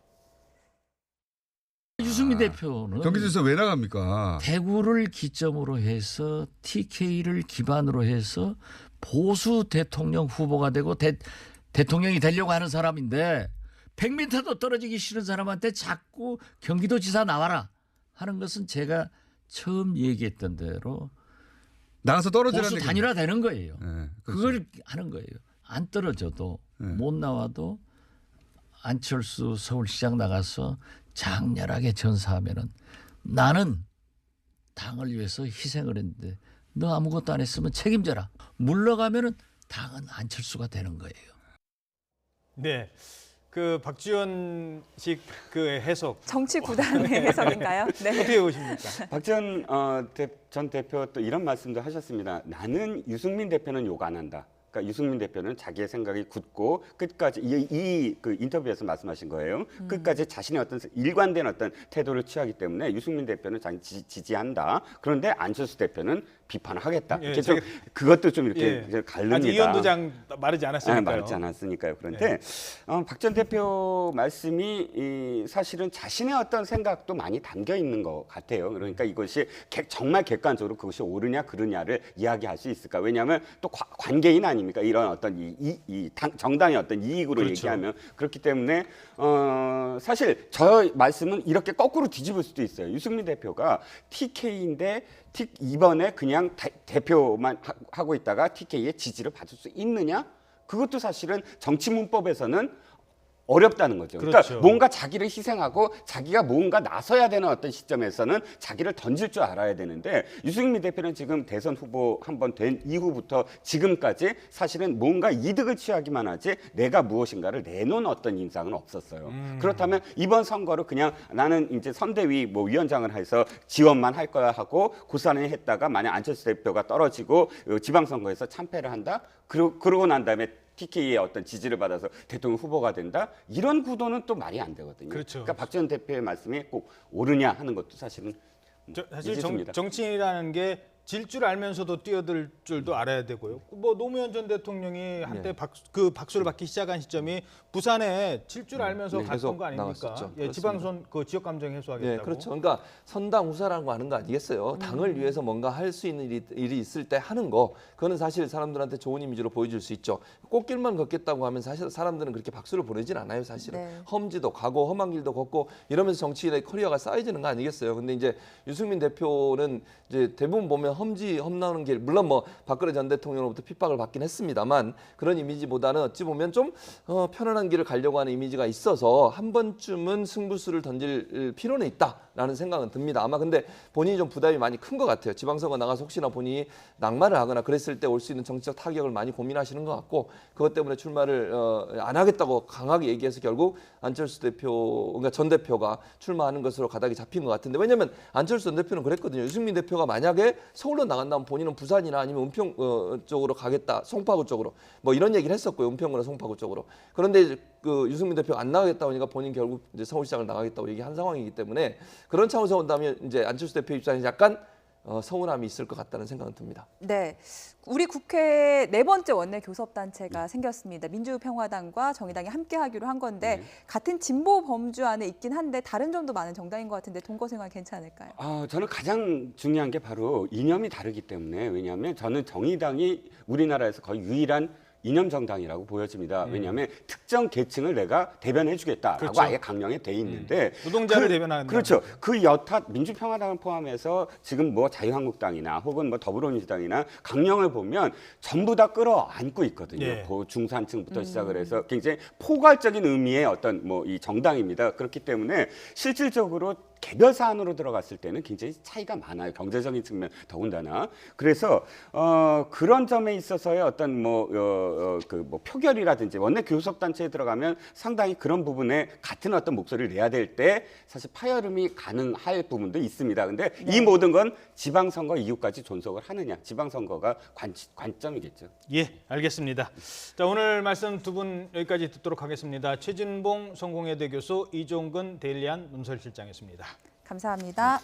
유승민 대표는 경기도에서 왜 나갑니까? 대구를 기점으로 해서 TK를 기반으로 해서 보수 대통령 후보가 되고 대통령이 되려고 하는 사람인데 100m도 떨어지기 싫은 사람한테 자꾸 경기도지사 나와라 하는 것은 제가 처음 얘기했던 대로 나가서 떨어지라는 보수 단일화되는 거예요. 네, 그렇죠. 그걸 하는 거예요. 안 떨어져도 못 나와도 안철수 서울시장 나가서 장렬하게 전사하면은 나는 당을 위해서 희생을 했는데 너 아무것도 안 했으면 책임져라. 물러가면은 당은 안철수가 되는 거예요. 네. 그 박지원식 그 해석 정치 구단의 해석인가요? 네. 어떻게 보십니까? 박지원 전 대표 또 이런 말씀도 하셨습니다. 나는 유승민 대표는 욕 안 한다. 그러니까 유승민 대표는 자기의 생각이 굳고 끝까지 그 인터뷰에서 말씀하신 거예요. 끝까지 자신의 어떤 일관된 어떤 태도를 취하기 때문에 유승민 대표는 자기 지지한다. 그런데 안철수 대표는 비판을 하겠다. 예, 좀 그것도 좀 이렇게 예. 갈릅니다. 아직 이현도장 마르지 않았으니까요. 마르지 않았으니까요. 그런데 박 전 대표 말씀이 사실은 자신의 어떤 생각도 많이 담겨 있는 것 같아요. 그러니까 이것이 정말 객관적으로 그것이 옳으냐 그르냐를 이야기할 수 있을까? 왜냐하면 또 관계인 아닙니까? 이런 어떤 정당의 어떤 이익으로 그렇죠. 얘기하면 그렇기 때문에 사실 저 말씀은 이렇게 거꾸로 뒤집을 수도 있어요. 유승민 대표가 TK인데 이번에 그냥 대표만 하고 있다가 TK의 지지를 받을 수 있느냐? 그것도 사실은 정치 문법에서는 어렵다는 거죠. 그러니까 그렇죠. 뭔가 자기를 희생하고 자기가 뭔가 나서야 되는 어떤 시점에서는 자기를 던질 줄 알아야 되는데 유승민 대표는 지금 대선 후보 한번 된 이후부터 지금까지 사실은 뭔가 이득을 취하기만 하지 내가 무엇인가를 내놓은 어떤 인상은 없었어요. 그렇다면 이번 선거를 그냥 나는 이제 선대위 뭐 위원장을 해서 지원만 할 거야 하고 고스란히 했다가 만약 안철수 대표가 떨어지고 지방선거에서 참패를 한다? 그러고 난 다음에 TK의 어떤 지지를 받아서 대통령 후보가 된다? 이런 구도는 또 말이 안 되거든요. 그렇죠. 그러니까 박지원 대표의 말씀이 꼭 옳으냐 하는 것도 사실은 사실 이해집니다. 정치인이라는 게 질 줄 알면서도 뛰어들 줄도 알아야 되고요. 뭐 노무현 전 대통령이 한때 박수를 받기 시작한 시점이 부산에 질 줄 알면서 갔던 거 아닙니까? 나갔었죠. 예, 지방선 그 지역 감정 해소하겠다고. 네, 그렇죠. 그러니까 선당 후사라는 거 하는 거 아니겠어요? 당을 위해서 뭔가 할 수 있는 일이 있을 때 하는 거, 그거는 사실 사람들한테 좋은 이미지로 보여줄 수 있죠. 꽃길만 걷겠다고 하면 사실 사람들은 그렇게 박수를 보내진 않아요, 사실은. 네. 험지도 가고 험한 길도 걷고 이러면서 정치인의 커리어가 쌓여지는 거 아니겠어요? 근데 이제 유승민 대표는 이제 대부분 보면 험지 험나오는 길, 물론 뭐 박근혜 전 대통령으로부터 핍박을 받긴 했습니다만 그런 이미지보다는 어찌 보면 좀 편안한 길을 가려고 하는 이미지가 있어서 한 번쯤은 승부수를 던질 필요는 있다라는 생각은 듭니다. 아마 근데 본인이 좀 부담이 많이 큰 것 같아요. 지방선거 나가서 혹시나 본인이 낙마를 하거나 그랬을 때 올 수 있는 정치적 타격을 많이 고민하시는 것 같고, 그것 때문에 출마를 안 하겠다고 강하게 얘기해서 결국 안철수 대표, 그러니까 전 대표가 출마하는 것으로 가닥이 잡힌 것 같은데, 왜냐하면 안철수 전 대표는 그랬거든요. 유승민 대표가 만약에 서울로 나간다면 본인은 부산이나 아니면 은평 쪽으로 가겠다, 송파구 쪽으로 뭐 이런 얘기를 했었고요. 은평구나 송파구 쪽으로. 그런데 그 유승민 대표가 안 나가겠다고 하니까 본인 결국 이제 서울시장을 나가겠다고 얘기한 상황이기 때문에 그런 차원에서 본다면 이제 안철수 대표 입장에서 약간 서운함이 있을 것 같다는 생각은 듭니다. 네, 우리 국회 네 번째 원내 교섭단체가 생겼습니다. 민주평화당과 정의당이 함께하기로 한 건데 같은 진보 범주 안에 있긴 한데 다른 점도 많은 정당인 것 같은데 동거생활 괜찮을까요? 저는 가장 중요한 게 바로 이념이 다르기 때문에, 왜냐하면 저는 정의당이 우리나라에서 거의 유일한 이념 정당이라고 보여집니다. 왜냐하면 특정 계층을 내가 대변해주겠다라고 그렇죠. 아예 강령에 돼 있는데 노동자를 대변하는 그렇죠. 그 여타 민주평화당을 포함해서 지금 뭐 자유한국당이나 혹은 뭐 더불어민주당이나 강령을 보면 전부 다 끌어안고 있거든요. 예. 그 중산층부터 시작을 해서 굉장히 포괄적인 의미의 어떤 뭐 이 정당입니다. 그렇기 때문에 실질적으로 개별 사안으로 들어갔을 때는 굉장히 차이가 많아요. 경제적인 측면 더군다나. 그래서 그런 점에 있어서의 어떤 뭐 표결이라든지 원내 교섭단체에 들어가면 상당히 그런 부분에 같은 어떤 목소리를 내야 될 때 사실 파열음이 가능할 부분도 있습니다. 근데 이 모든 건 지방선거 이후까지 존속을 하느냐, 지방선거가 관점이겠죠. 예, 알겠습니다. 자, 오늘 말씀 두 분 여기까지 듣도록 하겠습니다. 최진봉 성공회대 교수, 이종근 데일리안 논설실장이었습니다. 감사합니다.